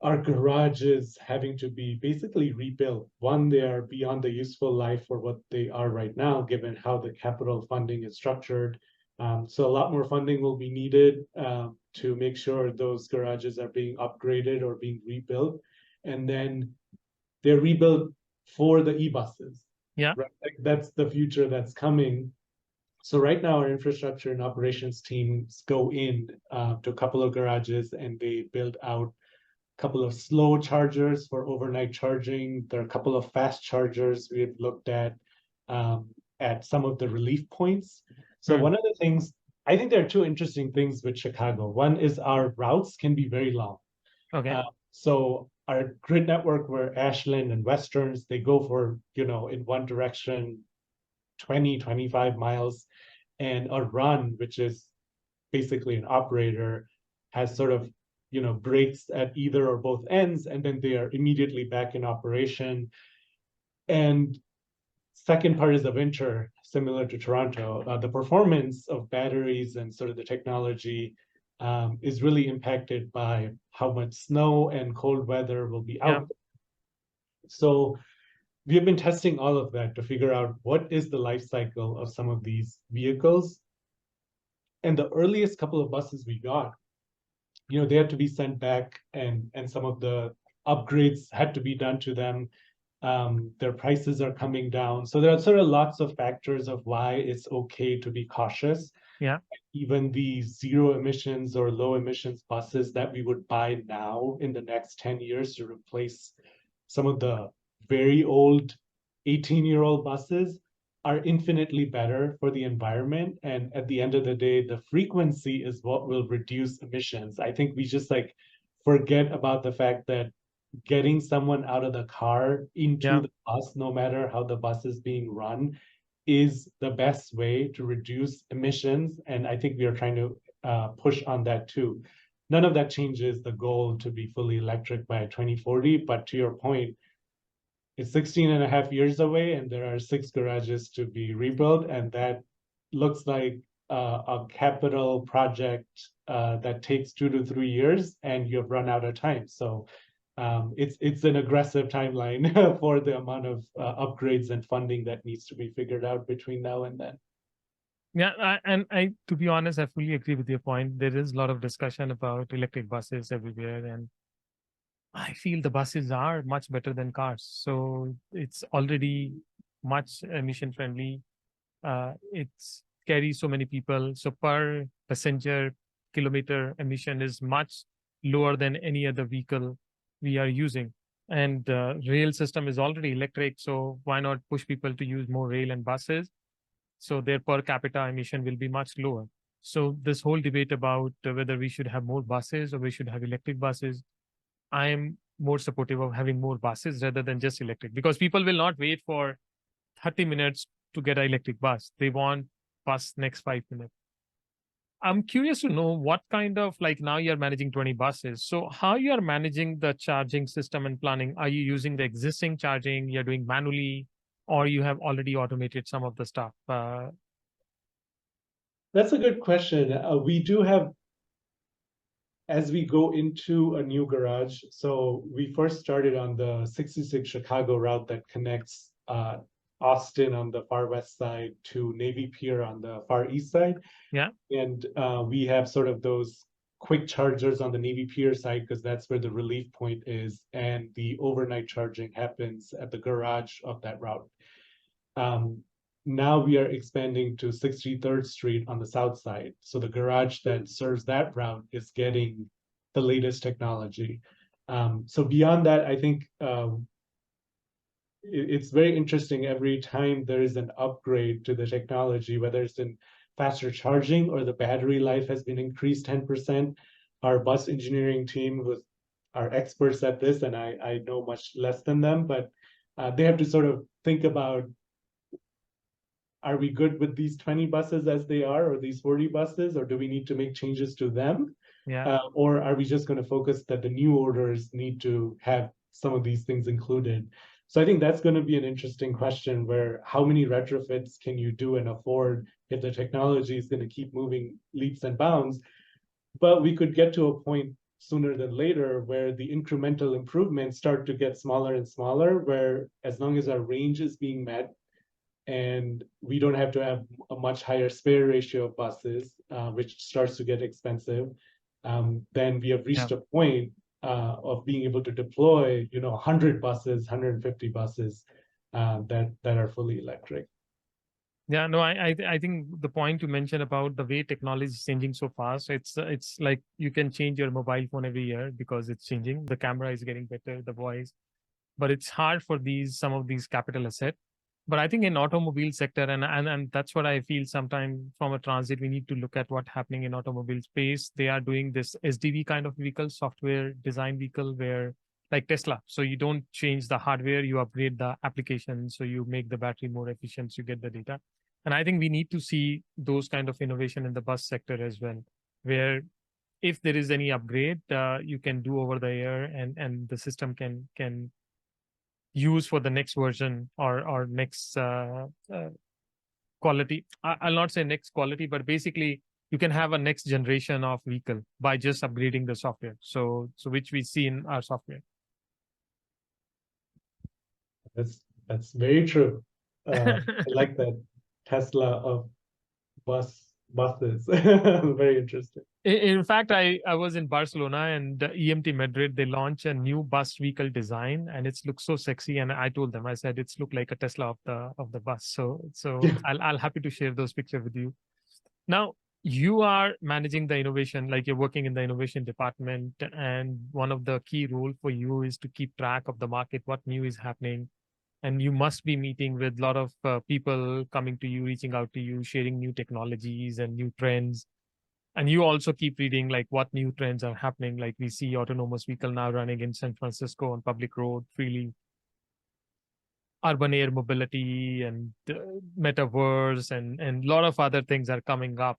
our garages having to be basically rebuilt. One, they are beyond the useful life for what they are right now, given how the capital funding is structured. So a lot more funding will be needed to make sure those garages are being upgraded or being rebuilt. And then they're rebuilt for the e-buses. Yeah. Right? Like that's the future that's coming. So right now, our infrastructure and operations teams go in to a couple of garages and they build out couple of slow chargers for overnight charging. There are a couple of fast chargers we have looked at some of the relief points. So one of the things, I think there are two interesting things with Chicago. One is our routes can be very long. Okay. So our grid network, where Ashland and Westerns, they go for, in one direction, 20, 25 miles. And a run, which is basically an operator, has sort of breaks at either or both ends, and then they are immediately back in operation. And second part is the winter, similar to Toronto. The performance of batteries and sort of the technology is really impacted by how much snow and cold weather will be out. Yeah. So we have been testing all of that to figure out what is the life cycle of some of these vehicles. And the earliest couple of buses we got, they had to be sent back and some of the upgrades had to be done to them. Their prices are coming down. So there are sort of lots of factors of why it's okay to be cautious. Yeah. Even the zero emissions or low emissions buses that we would buy now in the next 10 years to replace some of the very old 18-year-old buses are infinitely better for the environment. And at the end of the day, the frequency is what will reduce emissions. I think we just forget about the fact that getting someone out of the car into the bus, no matter how the bus is being run, is the best way to reduce emissions. And I think we are trying to push on that too. None of that changes the goal to be fully electric by 2040, but to your point, it's 16 and a half years away and there are 6 garages to be rebuilt. And that looks like a capital project that takes 2 to 3 years and you've run out of time. So it's an aggressive timeline for the amount of upgrades and funding that needs to be figured out between now and then. Yeah, to be honest, I fully agree with your point. There is a lot of discussion about electric buses everywhere, and I feel the buses are much better than cars. So it's already much emission friendly. It's carries so many people. So per passenger kilometer emission is much lower than any other vehicle we are using. And rail system is already electric. So why not push people to use more rail and buses? So their per capita emission will be much lower. So this whole debate about whether we should have more buses or we should have electric buses, I am more supportive of having more buses rather than just electric, because people will not wait for 30 minutes to get an electric bus. They want bus next 5 minutes. I'm curious to know what kind of, like, now you're managing 20 buses. So how you are managing the charging system and planning? Are you using the existing charging you're doing manually, or you have already automated some of the stuff? That's a good question. We do have, as we go into a new garage, so we first started on the 66 Chicago route that connects Austin on the far west side to Navy Pier on the far east side. Yeah. And we have sort of those quick chargers on the Navy Pier side because that's where the relief point is, and the overnight charging happens at the garage of that route. Now we are expanding to 63rd Street on the south side. So the garage that serves that route is getting the latest technology. So beyond that, I think it's very interesting every time there is an upgrade to the technology, whether it's in faster charging or the battery life has been increased 10%. Our bus engineering team are experts at this, and I know much less than them, but they have to sort of think about, are we good with these 20 buses as they are, or these 40 buses, or do we need to make changes to them? Yeah. Or are we just going to focus that the new orders need to have some of these things included? So I think that's going to be an interesting question, where how many retrofits can you do and afford if the technology is going to keep moving leaps and bounds? But we could get to a point sooner than later where the incremental improvements start to get smaller and smaller, where as long as our range is being met and we don't have to have a much higher spare ratio of buses, which starts to get expensive, then we have reached Yeah. a point of being able to deploy, 100 buses, 150 buses that are fully electric. Yeah, no, I think the point you mentioned about the way technology is changing so fast, it's like you can change your mobile phone every year because it's changing. The camera is getting better, the voice, but it's hard for some of these capital assets. But I think in automobile sector, and that's what I feel sometimes from a transit, we need to look at what's happening in automobile space. They are doing this SDV kind of vehicle, software design vehicle, where like Tesla. So you don't change the hardware, you upgrade the application. So you make the battery more efficient, so you get the data. And I think we need to see those kind of innovation in the bus sector as well, where if there is any upgrade, you can do over the air, and the system can use for the next version or next quality. I'll not say next quality, but basically you can have a next generation of vehicle by just upgrading the software. So which we see in our software. That's very true. I like that Tesla of buses. Very interesting. In fact, I was in Barcelona, and EMT Madrid, they launched a new bus vehicle design, and it looks so sexy. And I told them, I said, it's look like a Tesla of the bus. So I'll happy to share those pictures with you. Now you are managing the innovation, like you're working in the innovation department, and one of the key role for you is to keep track of the market, what new is happening. And you must be meeting with a lot of people coming to you, reaching out to you, sharing new technologies and new trends. And you also keep reading like what new trends are happening. Like we see autonomous vehicle now running in San Francisco on public road freely, urban air mobility and metaverse and a lot of other things are coming up.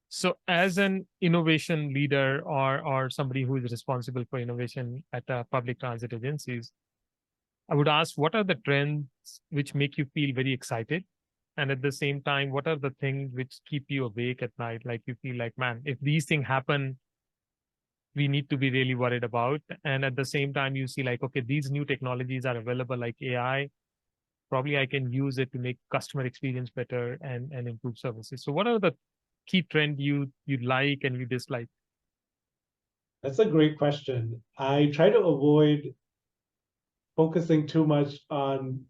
So as an innovation leader or somebody who is responsible for innovation at public transit agencies, I would ask, what are the trends which make you feel very excited? And at the same time, what are the things which keep you awake at night? Like you feel like, man, if these things happen, we need to be really worried about. And at the same time, you see like, okay, these new technologies are available like AI. probably I can use it to make customer experience better and improve services. So what are the key trend you like and you dislike? That's a great question. I try to avoid focusing too much on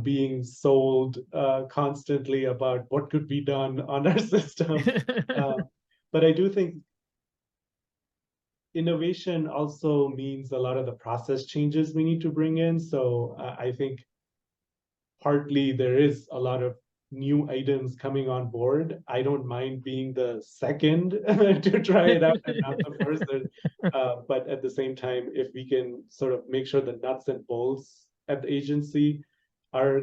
being sold constantly about what could be done on our system. Uh, but I do think innovation also means a lot of the process changes we need to bring in. So I think partly there is a lot of new items coming on board. I don't mind being the second to try it out and not the first. But at the same time, if we can sort of make sure the nuts and bolts at the agency are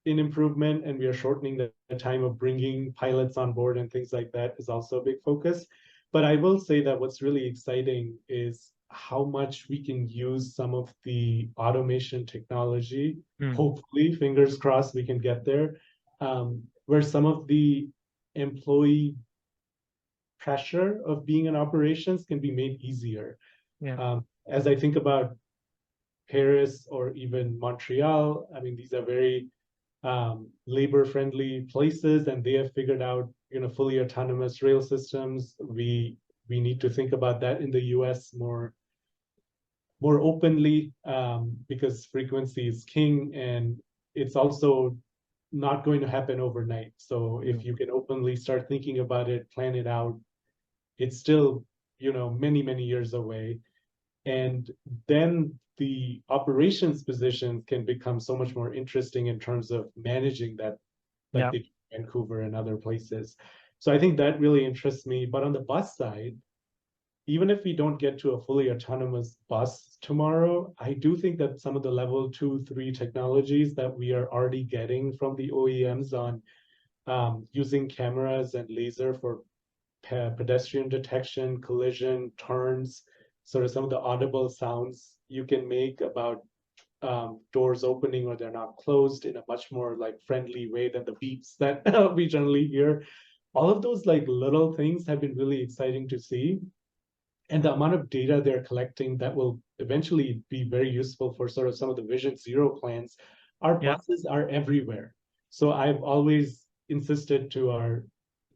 in improvement and we are shortening the time of bringing pilots on board and things like that is also a big focus. But I will say that what's really exciting is how much we can use some of the automation technology. Hopefully, fingers crossed, we can get there, where some of the employee pressure of being in operations can be made easier. Yeah. As I think about Paris or even Montreal, I mean, these are very labor-friendly places, and they have figured out, fully autonomous rail systems. We need to think about that in the US more openly, because frequency is king, and it's also not going to happen overnight. So if you can openly start thinking about it, plan it out, it's still, many, many years away. And then the operations positions can become so much more interesting in terms of managing that, like Yeah. the Vancouver and other places. So I think that really interests me. But on the bus side, even if we don't get to a fully autonomous bus tomorrow, I do think that some of the level 2, 3 technologies that we are already getting from the OEMs on using cameras and laser for pedestrian detection, collision, turns, sort of some of the audible sounds you can make about doors opening or they're not closed in a much more like friendly way than the beeps that we generally hear. All of those like little things have been really exciting to see. And the amount of data they're collecting that will eventually be very useful for sort of some of the Vision Zero plans. Our buses are everywhere. So I've always insisted to our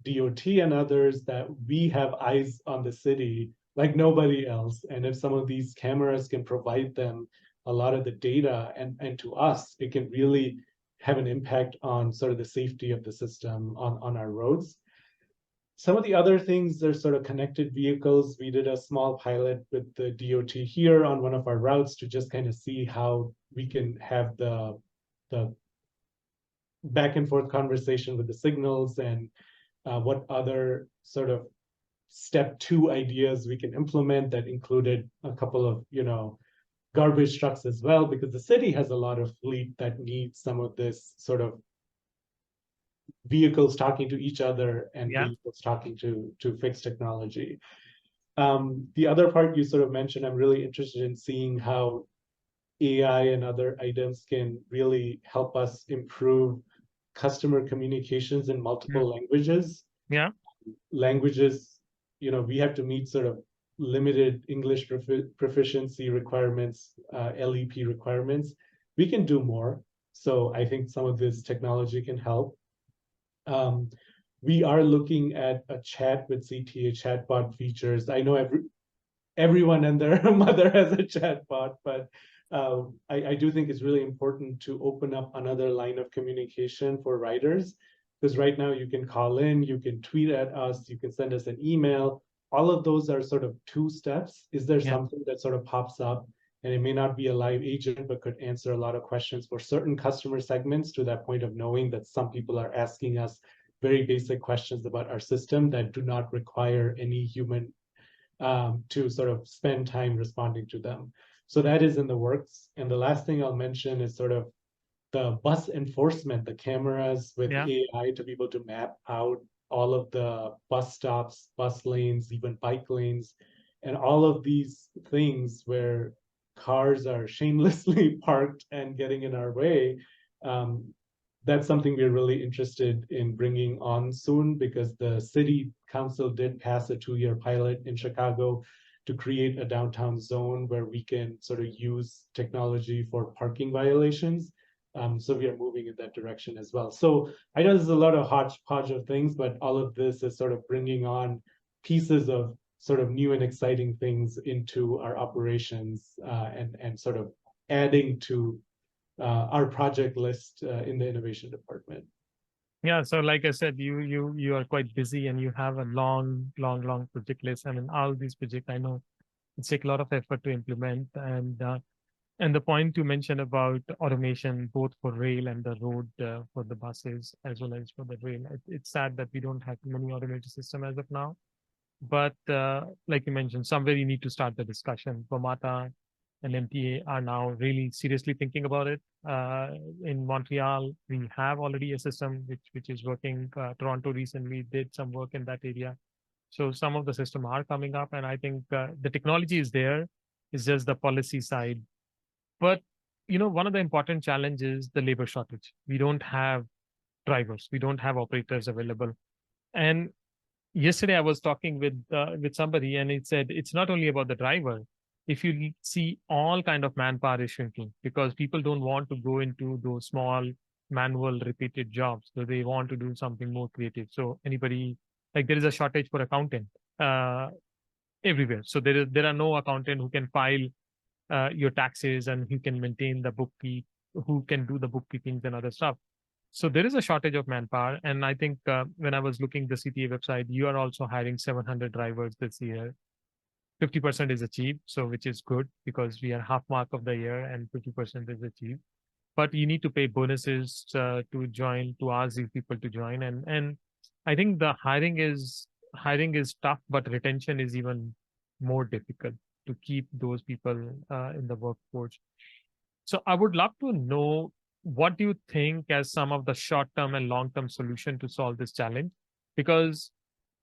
DOT and others that we have eyes on the city like nobody else. And if some of these cameras can provide them a lot of the data and to us, it can really have an impact on sort of the safety of the system on our roads. Some of the other things are sort of connected vehicles. We did a small pilot with the DOT here on one of our routes to just kind of see how we can have the back and forth conversation with the signals and what other sort of step 2 ideas we can implement that included a couple of, garbage trucks as well, because the city has a lot of fleet that needs some of this sort of vehicles talking to each other and vehicles talking to fixed technology. The other part you sort of mentioned, I'm really interested in seeing how AI and other items can really help us improve customer communications in multiple languages. Yeah. Languages, we have to meet sort of limited English proficiency requirements, LEP requirements. We can do more. So I think some of this technology can help. We are looking at a chat with CTA chatbot features. I know everyone and their mother has a chatbot, but I do think it's really important to open up another line of communication for riders, because right now you can call in, you can tweet at us, you can send us an email. All of those are sort of 2 steps. Is there something that sort of pops up, and it may not be a live agent, but could answer a lot of questions for certain customer segments, to that point of knowing that some people are asking us very basic questions about our system that do not require any human to sort of spend time responding to them. So that is in the works. And the last thing I'll mention is sort of the bus enforcement, the cameras with AI to be able to map out all of the bus stops, bus lanes, even bike lanes, and all of these things where cars are shamelessly parked and getting in our way. That's something we're really interested in bringing on soon, because the city council did pass a 2-year pilot in Chicago to create a downtown zone where we can sort of use technology for parking violations. So we are moving in that direction as well. So I know there's a lot of hodgepodge of things, but all of this is sort of bringing on pieces of sort of new and exciting things into our operations, and sort of adding to our project list in the innovation department. Yeah, so like I said, you are quite busy and you have a long project list. I mean, all these projects I know it takes a lot of effort to implement, and the point you mentioned about automation, both for rail and the road, for the buses as well as for the rail. It's sad that we don't have many automated system as of now. But like you mentioned, somewhere you need to start the discussion. Pomata and MTA are now really seriously thinking about it. In Montreal, we have already a system which is working. Toronto recently did some work in that area. So some of the system are coming up, and I think the technology is there. It's just the policy side. But one of the important challenges is the labor shortage. We don't have drivers. We don't have operators available. And yesterday I was talking with somebody, and it said it's not only about the driver. If you see, all kind of manpower is shrinking because people don't want to go into those small manual repeated jobs, so they want to do something more creative. So anybody, like, there is a shortage for accountant uh, everywhere. So there are no accountant who can file your taxes and who can maintain the bookkeep, who can do the bookkeeping and other stuff. So there is a shortage of manpower. And I think when I was looking the CTA website, you are also hiring 700 drivers this year. 50% is achieved, so which is good because we are half mark of the year and 50% is achieved. But you need to pay bonuses to join, to ask these people to join. And I think the hiring is tough, but retention is even more difficult to keep those people in the workforce. So I would love to know, what do you think as some of the short-term and long-term solution to solve this challenge? Because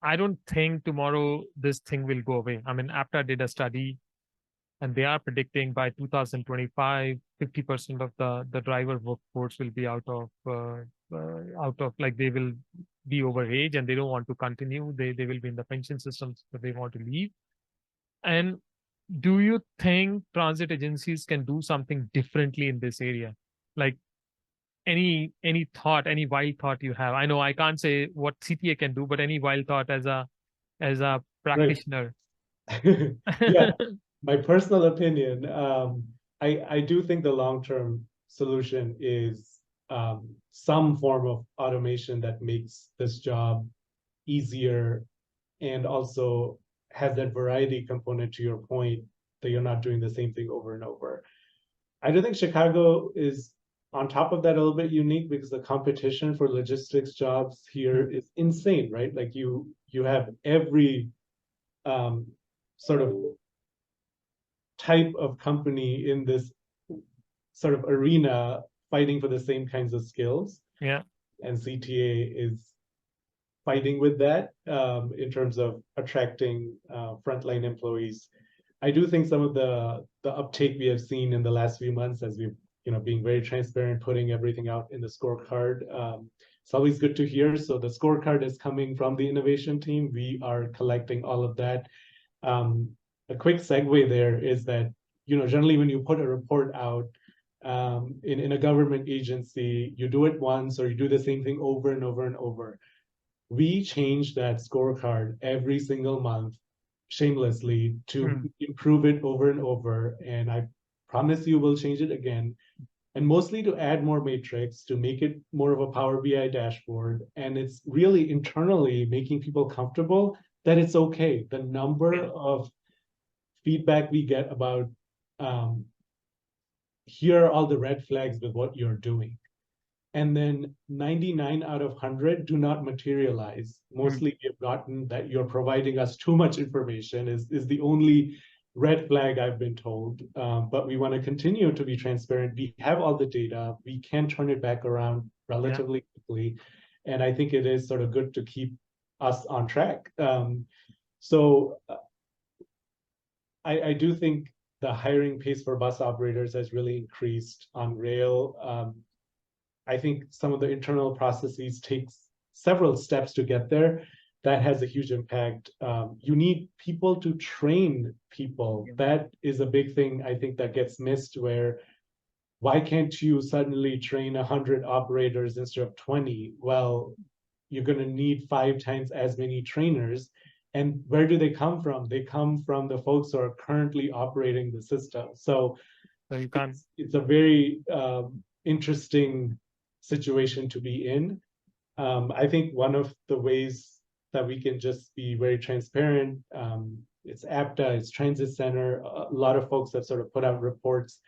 I don't think tomorrow this thing will go away. I mean, APTA did a study and they are predicting by 2025, 50% of the driver workforce will be like, they will be over age and they don't want to continue. They will be in the pension systems, but they want to leave. And do you think transit agencies can do something differently in this area? Like, any thought, any wild thought you have? I know I can't say what CTA can do, but any wild thought as a Right. practitioner. Yeah, my personal opinion, I do think the long-term solution is some form of automation that makes this job easier and also has that variety component, to your point, that you're not doing the same thing over and over. I do think Chicago is on top of that a little bit unique because the competition for logistics jobs here is insane, right? Like you have every sort of type of company in this sort of arena fighting for the same kinds of skills. Yeah. And CTA is fighting with that in terms of attracting frontline employees. I do think some of the uptake we have seen in the last few months, as we've being very transparent, putting everything out in the scorecard. It's always good to hear. So the scorecard is coming from the innovation team. We are collecting all of that. A quick segue there is that, generally when you put a report out in a government agency, you do it once or you do the same thing over and over and over. We change that scorecard every single month shamelessly to improve it over and over. And I promise you we'll change it again. And mostly to add more matrix, to make it more of a Power BI dashboard. And it's really internally making people comfortable that it's okay. The number of feedback we get about here are all the red flags with what you're doing. And then 99 out of 100 do not materialize. Mostly we've gotten that you're providing us too much information is the only red flag I've been told. But we want to continue to be transparent. We have all the data. We can turn it back around relatively quickly. And I think it is sort of good to keep us on track. So I do think the hiring pace for bus operators has really increased on rail. I think some of the internal processes takes several steps to get there. That has a huge impact. You need people to train people. That is a big thing I think that gets missed, where why can't you suddenly train 100 operators instead of 20? Well, you're going to need 5 times as many trainers. And where do they come from? They come from the folks who are currently operating the system. So you can't. it's a very interesting situation to be in. I think one of the ways that we can just be very transparent, it's APTA, it's Transit Center. A lot of folks have sort of put out reports,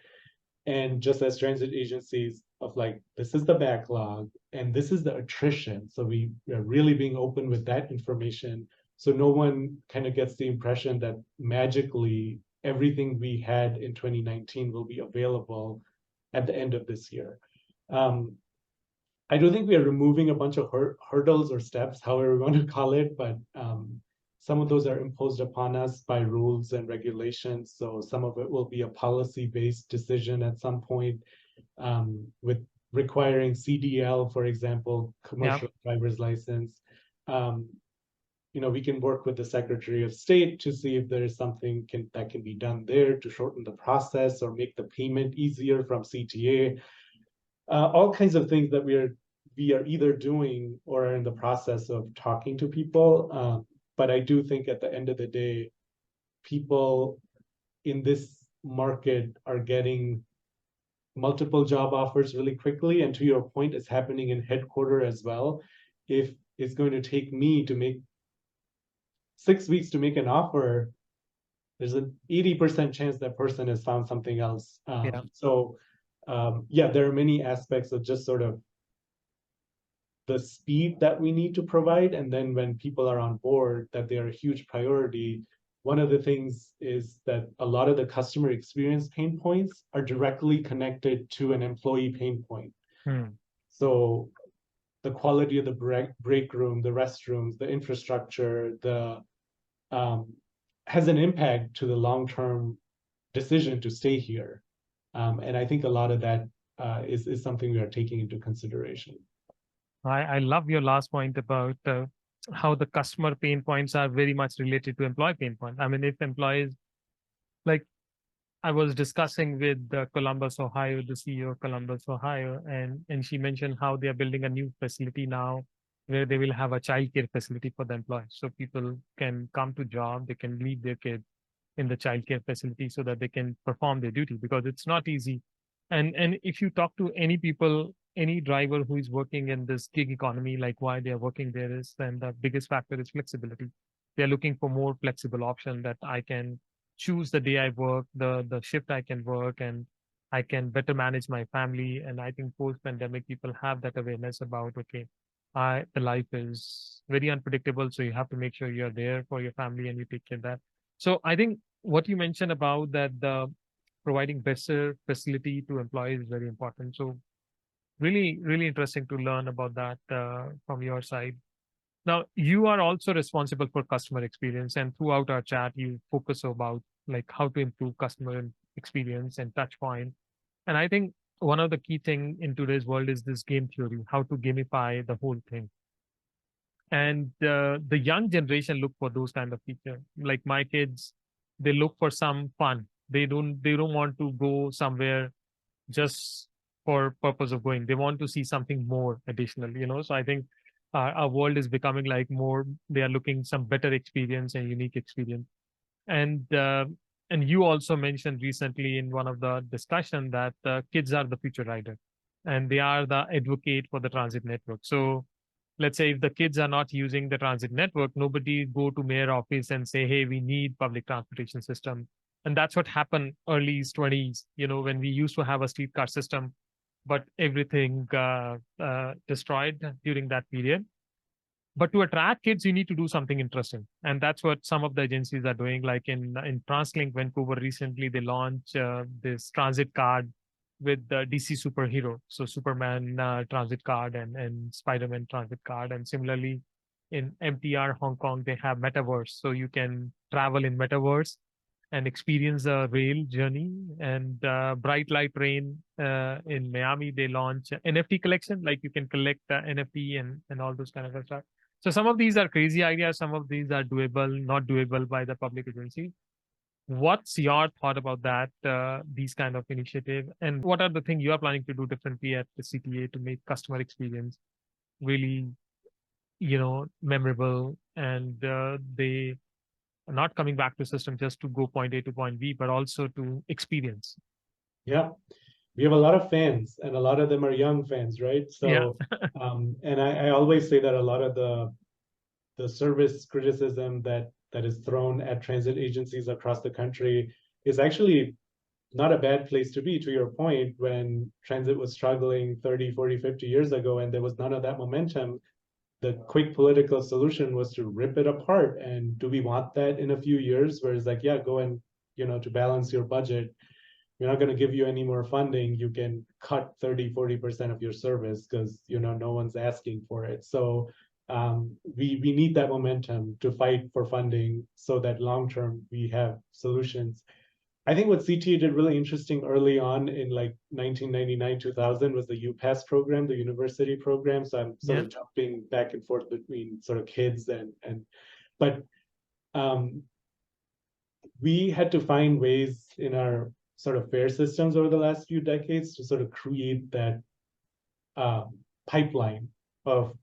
and just as transit agencies, of like, this is the backlog and this is the attrition. So we are really being open with that information. So no one kind of gets the impression that magically everything we had in 2019 will be available at the end of this year. I don't think we are removing a bunch of hurdles or steps, however we want to call it, but some of those are imposed upon us by rules and regulations. So some of it will be a policy-based decision at some point, with requiring CDL, for example, commercial driver's license. We can work with the Secretary of State to see if there is something that can be done there to shorten the process or make the payment easier from CTA. All kinds of things that we are either doing or are in the process of talking to people. But I do think at the end of the day, people in this market are getting multiple job offers really quickly. And to your point, it's happening in headquarters as well. If it's going to take me to make 6 weeks to make an offer, there's an 80% chance that person has found something else. So there are many aspects of just sort of the speed that we need to provide. And then when people are on board, that they are a huge priority. One of the things is that a lot of the customer experience pain points are directly connected to an employee pain point. So the quality of the break room, the restrooms, the infrastructure, has an impact to the long-term decision to stay here. And I think a lot of that is something we are taking into consideration. I love your last point about how the customer pain points are very much related to employee pain point. I mean, if employees, like I was discussing with Columbus, Ohio, the CEO of Columbus, Ohio, and she mentioned how they are building a new facility now where they will have a childcare facility for the employees. So people can come to job, they can leave their kid in the childcare facility so that they can perform their duty, because it's not easy. And if you talk to any people, any driver who is working in this gig economy, like why they are working there is, then the biggest factor is flexibility. They're looking for more flexible option that I can choose the day I work, the shift I can work, and I can better manage my family. And I think post-pandemic, people have that awareness about, okay, the life is very unpredictable. So you have to make sure you're there for your family and you take care of that. So I think what you mentioned about that, the providing better facility to employees is very important. So really, really interesting to learn about that from your side. Now, you are also responsible for customer experience, and throughout our chat, you focus about like how to improve customer experience and touch point. And I think one of the key thing in today's world is this game theory, how to gamify the whole thing. And the young generation look for those kind of features. Like my kids, they look for some fun. They don't want to go somewhere just for purpose of going. They want to see something more additional. So I think our world is becoming like more, they are looking some better experience and unique experience. And you also mentioned recently in one of the discussion that kids are the future rider, and they are the advocate for the transit network. So let's say if the kids are not using the transit network, nobody go to mayor office and say, hey, we need public transportation system. And that's what happened early 20s, when we used to have a streetcar system, but everything destroyed during that period. But to attract kids, you need to do something interesting. And that's what some of the agencies are doing. Like in TransLink Vancouver recently, they launched this transit card with the DC superhero. So Superman transit card and Spider-Man transit card. And similarly, in MTR Hong Kong, they have Metaverse. So you can travel in Metaverse and experience a rail journey. And Bright Light Rain in Miami, they launch NFT collection. Like you can collect NFT and all those kind of stuff. So some of these are crazy ideas. Some of these are doable, not doable by the public agency. What's your thought about that, these kind of initiative, and what are the things you are planning to do differently at the CTA to make customer experience really, memorable, and they are not coming back to system just to go point A to point B, but also to experience. Yeah, we have a lot of fans, and a lot of them are young fans, right? Yeah. So, and I always say that a lot of the service criticism that is thrown at transit agencies across the country is actually not a bad place to be, to your point. When transit was struggling 30, 40, 50 years ago and there was none of that momentum, the quick political solution was to rip it apart. And do we want that in a few years, where it's like, yeah, go and, to balance your budget, we're not going to give you any more funding, you can cut 30, 40% of your service because no one's asking for it. So we need that momentum to fight for funding so that long term we have solutions. I think what CTA did really interesting early on in like 1999, 2000 was the UPass program, the university program. So I'm sort of jumping back and forth between sort of kids but um, we had to find ways in our sort of fare systems over the last few decades to sort of create that pipeline of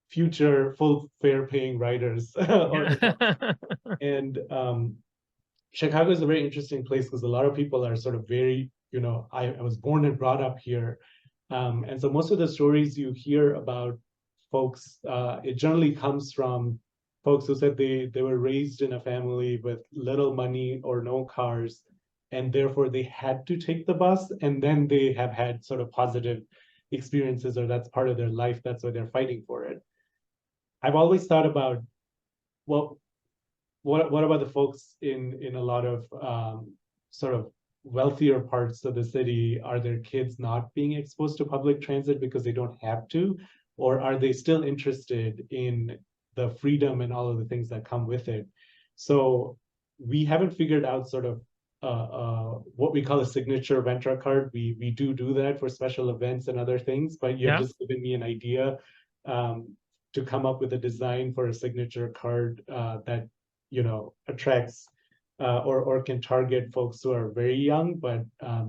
future full fare paying riders. And Chicago is a very interesting place because a lot of people are sort of very, I was born and brought up here. And so most of the stories you hear about folks, it generally comes from folks who said they were raised in a family with little money or no cars, and therefore they had to take the bus, and then they have had sort of positive experiences, or that's part of their life, that's why they're fighting for it. I've always thought about, well, what about the folks in a lot of sort of wealthier parts of the city? Are their kids not being exposed to public transit because they don't have to, or are they still interested in the freedom and all of the things that come with it? So we haven't figured out sort of what we call a signature Ventra card. We do that for special events and other things, but you have just given me an idea to come up with a design for a signature card that attracts or can target folks who are very young, but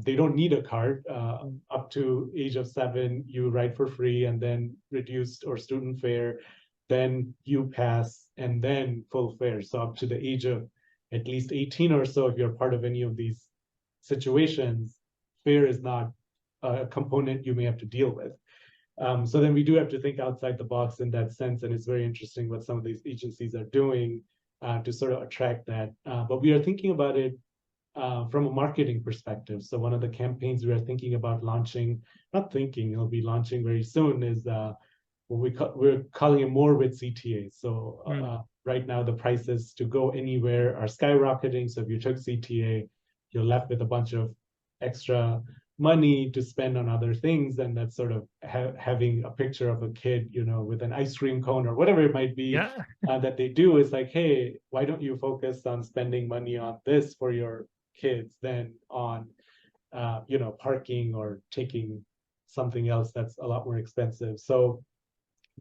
they don't need a card. Up to age of 7, you ride for free, and then reduced or student fare, then UPass, and then full fare. So up to the age of at least 18 or so, if you're part of any of these situations, fare is not a component you may have to deal with. So then we do have to think outside the box in that sense, and it's very interesting what some of these agencies are doing to sort of attract that. But we are thinking about it from a marketing perspective. So one of the campaigns we are thinking about launching, not thinking, it'll be launching very soon, is what we're calling it More with CTA. So right now the prices to go anywhere are skyrocketing. So if you took CTA, you're left with a bunch of extra money to spend on other things, and that's sort of having a picture of a kid, with an ice cream cone or whatever it might be that they do, is like, hey, why don't you focus on spending money on this for your kids than on parking or taking something else that's a lot more expensive. So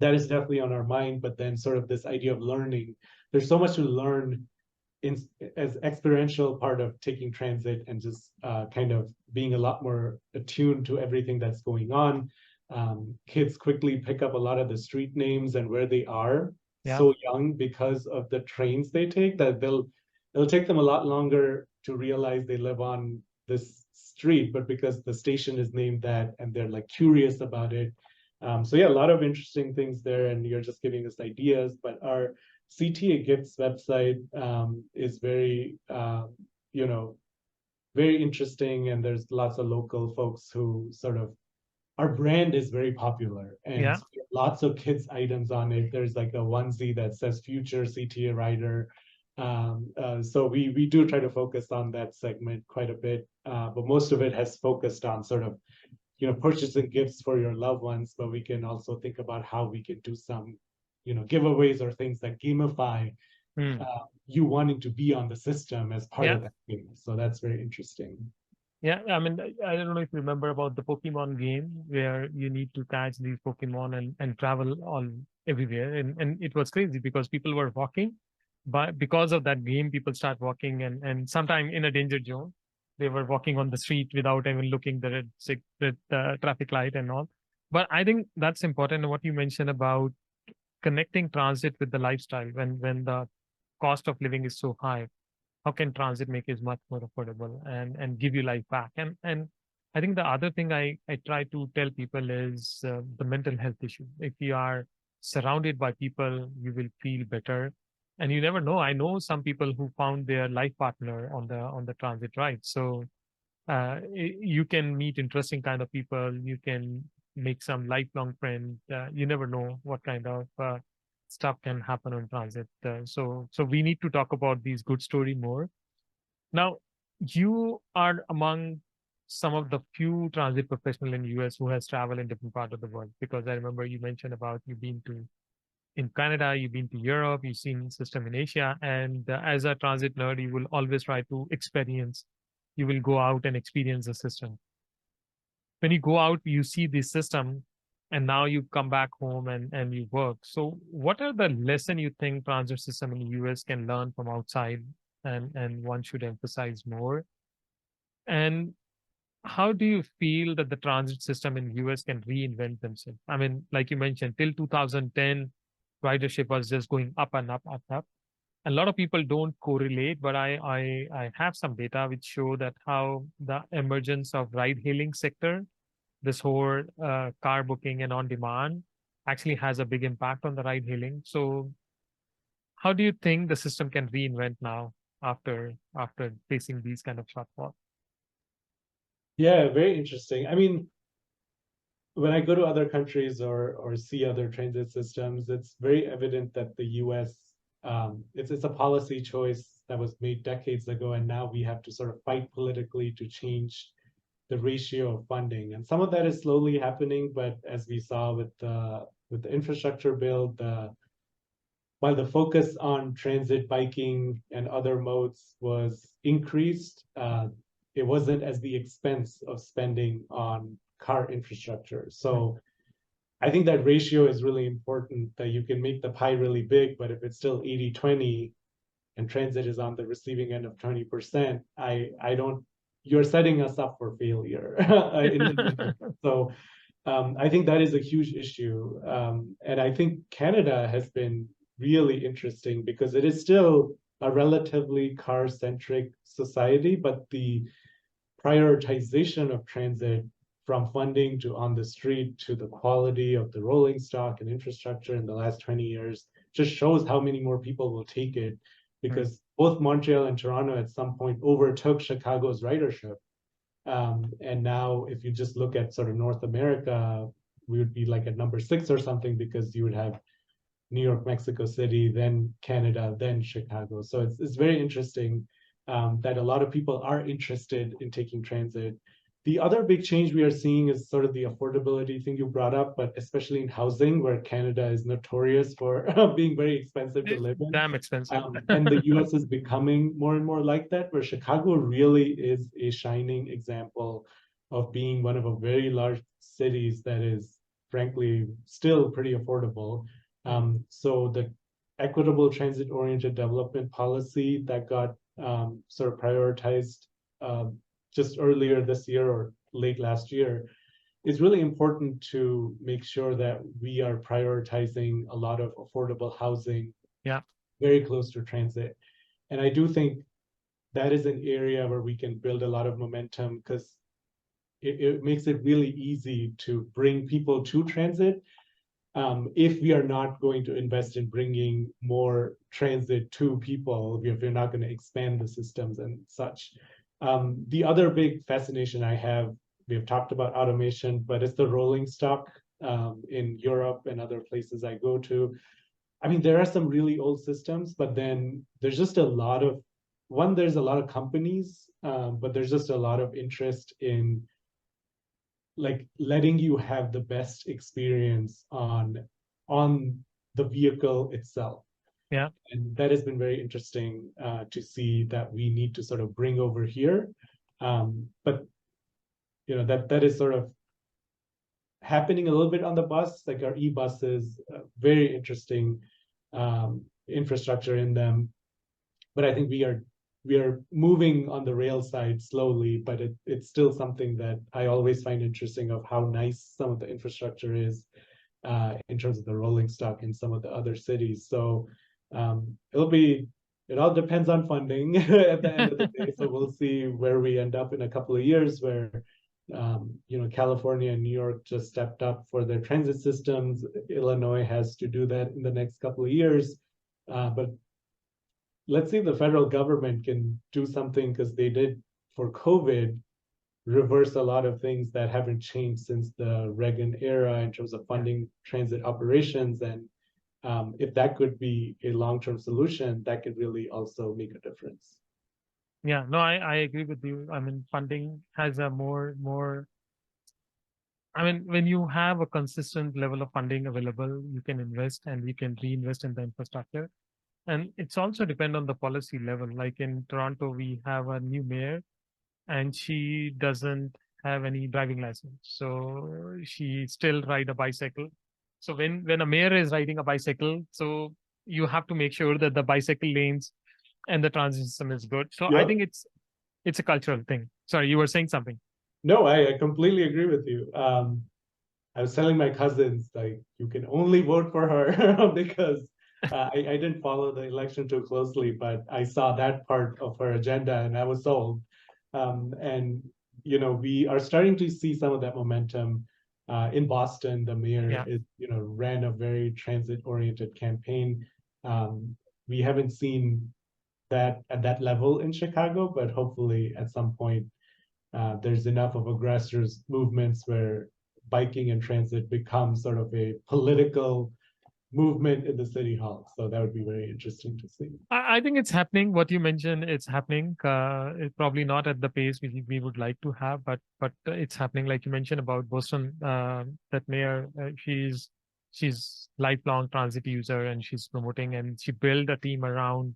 that is definitely on our mind. But then sort of this idea of learning, there's so much to learn as experiential part of taking transit, and just kind of being a lot more attuned to everything that's going on. Kids quickly pick up a lot of the street names and where they are so young because of the trains they take, that it'll take them a lot longer to realize they live on this street, but because the station is named that, and they're like curious about it. So yeah, a lot of interesting things there, and you're just giving us ideas. But our CTA Gifts website is very, very interesting, and there's lots of local folks who sort of, our brand is very popular, and lots of kids items on it. There's like a onesie that says "Future CTA Rider." So we do try to focus on that segment quite a bit, but most of it has focused on sort of purchasing gifts for your loved ones. But we can also think about how we can do some giveaways or things that gamify you wanting to be on the system as part of that game. So that's very interesting. Yeah, I mean, I don't know if you remember about the Pokemon game where you need to catch these Pokemon and travel all everywhere. And it was crazy because people were walking but because of that game, people start walking and sometime in a danger zone. They were walking on the street without even looking the traffic light and all. But I think that's important. What you mentioned about connecting transit with the lifestyle when the cost of living is so high, how can transit make it much more affordable and give you life back? And I think the other thing I try to tell people is the mental health issue. If you are surrounded by people, you will feel better. And you never know. I know some people who found their life partner on the transit ride. So you can meet interesting kind of people. You can make some lifelong friends. You never know what kind of stuff can happen on transit. So we need to talk about these good story more. Now, you are among some of the few transit professional in US who has traveled in different part of the world, because I remember you mentioned about you been to in Canada, you've been to Europe, you've seen system in Asia, and as a transit nerd, you will always try to experience. You will go out and experience the system. When you go out, you see the system, and now you come back home and you work. So, what are the lesson you think transit system in the US can learn from outside, and one should emphasize more? And how do you feel that the transit system in US can reinvent themselves? I mean, like you mentioned, till 2010, ridership was just going up and up and up. A lot of people don't correlate, but I have some data which show that how the emergence of ride-hailing sector, this whole car booking and on demand, actually has a big impact on the ride-hailing. So, how do you think the system can reinvent now after facing these kind of shortfalls? Yeah, very interesting. I mean, when I go to other countries or see other transit systems, it's very evident that the US, it's a policy choice that was made decades ago, and now we have to sort of fight politically to change the ratio of funding. And some of that is slowly happening, but as we saw with the infrastructure bill, while the focus on transit, biking, and other modes was increased, it wasn't at the expense of spending on car infrastructure. So I think that ratio is really important, that you can make the pie really big, but if it's still 80-20 and transit is on the receiving end of 20%, I don't, you're setting us up for failure. So I think that is a huge issue. And I think Canada has been really interesting because it is still a relatively car-centric society, but the prioritization of transit, from funding to on the street to the quality of the rolling stock and infrastructure in the last 20 years, just shows how many more people will take it, because both Montreal and Toronto at some point overtook Chicago's ridership. And now if you just look at sort of North America, we would be like at number 6 or something, because you would have New York, Mexico City, then Canada, then Chicago. So it's very interesting that a lot of people are interested in taking transit. The other big change we are seeing is sort of the affordability thing you brought up, but especially in housing, where Canada is notorious for being very expensive to live in. Damn expensive. And the US is becoming more and more like that, where Chicago really is a shining example of being one of a very large cities that is, frankly, still pretty affordable. So the equitable transit-oriented development policy that got sort of prioritized just earlier this year or late last year is really important to make sure that we are prioritizing a lot of affordable housing, very close to transit. And I do think that is an area where we can build a lot of momentum, because it makes it really easy to bring people to transit. If we are not going to invest in bringing more transit to people, if we're not going to expand the systems and such. The other big fascination I have, we have talked about automation, but it's the rolling stock in Europe and other places I go to. I mean, there are some really old systems, but then there's just a lot of, there's a lot of companies, but there's just a lot of interest in like letting you have the best experience on the vehicle itself. And that has been very interesting to see, that we need to sort of bring over here. But you know, that is sort of happening a little bit on the bus, like our e-buses, very interesting. infrastructure in them. But I think we are moving on the rail side slowly, but it's still something that I always find interesting of how nice some of the infrastructure is in terms of the rolling stock in some of the other cities. So it all depends on funding at the end of the day. So we'll see where we end up in a couple of years where California and New York just stepped up for their transit systems. Illinois has to do that in the next couple of years. But let's see if the federal government can do something, because they did for COVID reverse a lot of things that haven't changed since the Reagan era in terms of funding transit operations. And if that could be a long-term solution, that could really also make a difference. Yeah, no, I agree with you. I mean, funding has a more, I mean, when you have a consistent level of funding available, you can invest and you can reinvest in the infrastructure. And it's also depend on the policy level. Like in Toronto, we have a new mayor and she doesn't have any driving license. So she still ride a bicycle. So when a mayor is riding a bicycle, so you have to make sure that the bicycle lanes and the transit system is good. So I Yep. think it's a cultural thing. Sorry, you were saying something. No, I completely agree with you. I was telling my cousins, like, you can only vote for her because I didn't follow the election too closely, but I saw that part of her agenda and I was sold. And we are starting to see some of that momentum in Boston. The mayor ran a very transit-oriented campaign. We haven't seen that at that level in Chicago, but hopefully at some point there's enough of a grassroots movements where biking and transit becomes sort of a political movement in the city hall. So that would be very interesting to see. I think it's happening. What you mentioned, it's happening. It's probably not at the pace we would like to have, but it's happening. Like you mentioned about Boston, that mayor, she's lifelong transit user and she's promoting, and she built a team around.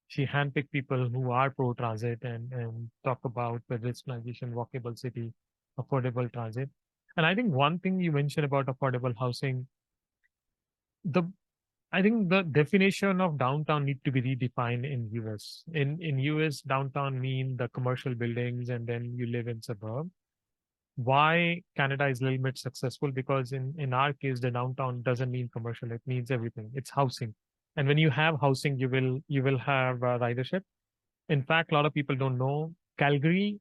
She handpicked people who are pro transit and talk about pedestrianization, walkable city, affordable transit. And I think one thing you mentioned about affordable housing, I think the definition of downtown need to be redefined in US. In US, downtown mean the commercial buildings and then you live in suburb. Why Canada is a little bit successful? Because in our case, the downtown doesn't mean commercial, it means everything. It's housing. And when you have housing, you will have ridership. In fact, a lot of people don't know Calgary,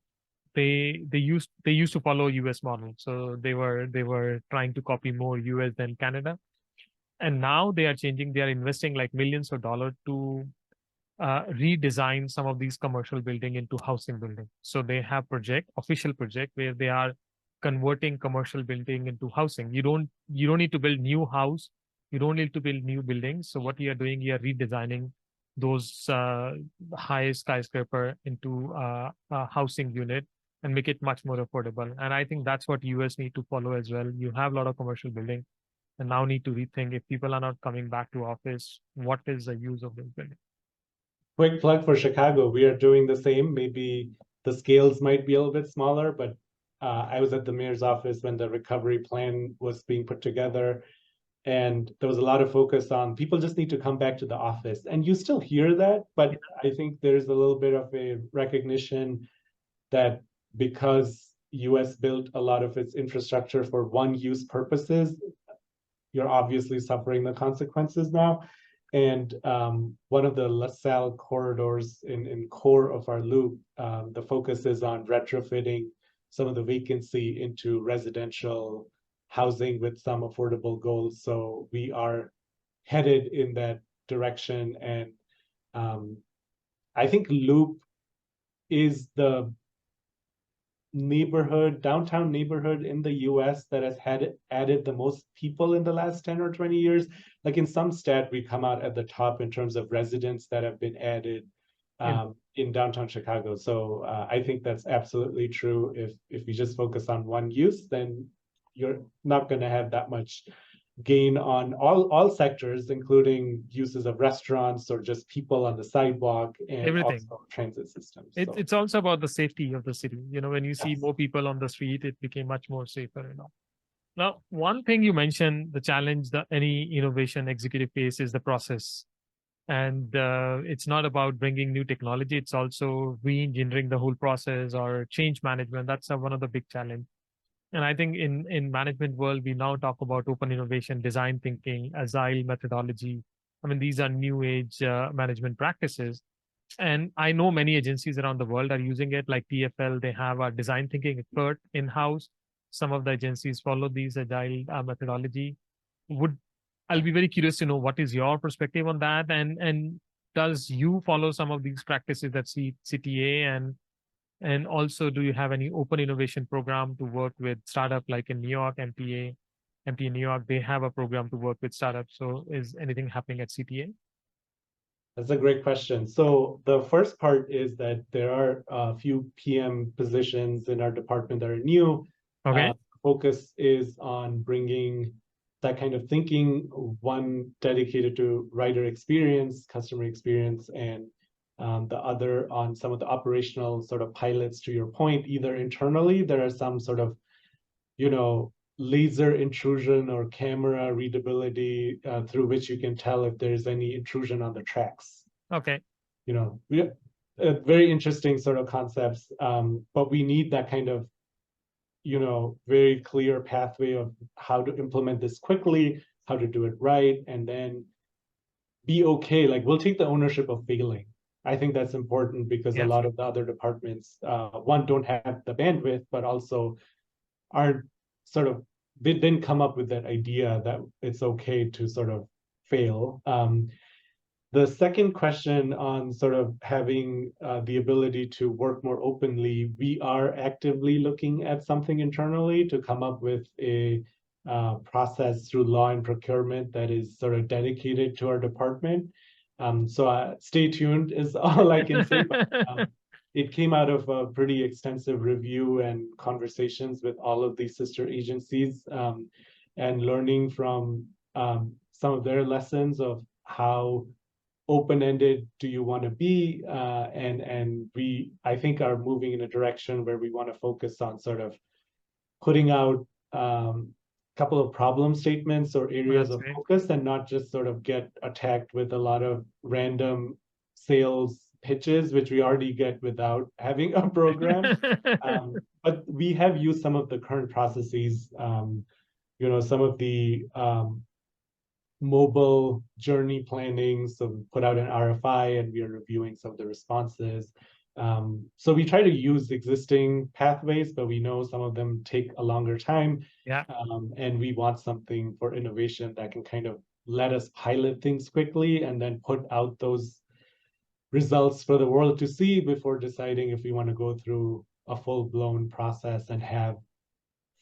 they used to follow US model. So they were trying to copy more US than Canada. And now they are changing, they are investing like millions of dollars to redesign some of these commercial building into housing building. So they have official project where they are converting commercial building into housing. You don't need to build new house. You don't need to build new buildings. So what you are doing, you are redesigning those high skyscraper into a housing unit and make it much more affordable. And I think that's what US need to follow as well. You have a lot of commercial building and now need to rethink, if people are not coming back to office, what is the use of this building? Quick plug for Chicago. We are doing the same. Maybe the scales might be a little bit smaller, but I was at the mayor's office when the recovery plan was being put together. And there was a lot of focus on people just need to come back to the office. And you still hear that, but I think there's a little bit of a recognition that because US built a lot of its infrastructure for one-use purposes, you're obviously suffering the consequences now. And one of the LaSalle corridors in core of our loop, the focus is on retrofitting some of the vacancy into residential housing with some affordable goals. So we are headed in that direction. And I think Loop is the downtown neighborhood in the US that has added the most people in the last 10 or 20 years. Like in some stat, we come out at the top in terms of residents that have been added in downtown Chicago. So I think that's absolutely true. If we just focus on one use, then you're not going to have that much gain on all sectors, including uses of restaurants or just people on the sidewalk and everything. Also transit systems. It's also about the safety of the city. When you see more people on the street, it became much more safer. Now, one thing you mentioned, the challenge that any innovation executive face is the process. And it's not about bringing new technology, it's also re-engineering the whole process or change management. That's one of the big challenge. And I think in management world, we now talk about open innovation, design thinking, agile methodology. I mean, these are new age management practices. And I know many agencies around the world are using it, like TFL, they have a design thinking expert in-house. Some of the agencies follow these agile methodology. Would I'll be very curious to know what is your perspective on that, and does you follow some of these practices at CTA, and also do you have any open innovation program to work with startup like in New York, MTA New York, they have a program to work with startups. So is anything happening at CTA? That's a great question. So the first part is that there are a few PM positions in our department that are new. Okay. Focus is on bringing that kind of thinking, one dedicated to rider experience, customer experience, and the other on some of the operational sort of pilots, to your point. Either internally, there are some sort of, laser intrusion or camera readability through which you can tell if there's any intrusion on the tracks. Okay. We very interesting sort of concepts, but we need that kind of, very clear pathway of how to implement this quickly, how to do it right, and then be okay. Like, we'll take the ownership of failing. I think that's important because a Yes. lot of the other departments, one, don't have the bandwidth, but also are sort of, they didn't come up with that idea that it's okay to sort of fail. The second question on sort of having the ability to work more openly, we are actively looking at something internally to come up with a process through law and procurement that is sort of dedicated to our department. So stay tuned is all I can say. But, it came out of a pretty extensive review and conversations with all of these sister agencies, and learning from some of their lessons of how open-ended do you want to be, and we, I think, are moving in a direction where we want to focus on sort of putting out a couple of problem statements or areas That's of great. focus, and not just sort of get attacked with a lot of random sales pitches, which we already get without having a program. But we have used some of the current processes, some of the mobile journey planning. So we put out an RFI and we are reviewing some of the responses. So we try to use existing pathways, but we know some of them take a longer time. Yeah. And we want something for innovation that can kind of let us pilot things quickly and then put out those results for the world to see before deciding if we want to go through a full-blown process and have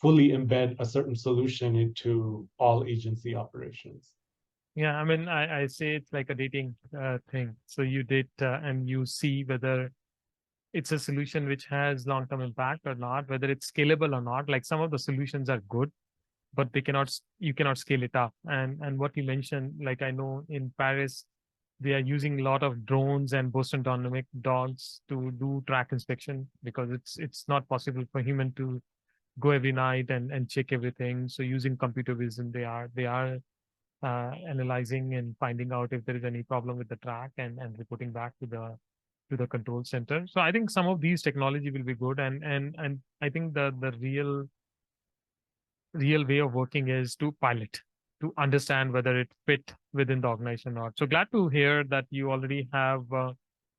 fully embed a certain solution into all agency operations. Yeah, I mean, I say it's like a dating thing. So you date and you see whether it's a solution which has long-term impact or not, whether it's scalable or not. Like some of the solutions are good, but you cannot scale it up. And what you mentioned, like I know in Paris, they are using a lot of drones and Boston Dynamic dogs to do track inspection because it's not possible for human to go every night and check everything. So using computer vision, they are analyzing and finding out if there is any problem with the track and reporting back to the control center. So I think some of these technology will be good, and I think the real way of working is to pilot, to understand whether it fit within the organization or not. So glad to hear that you already have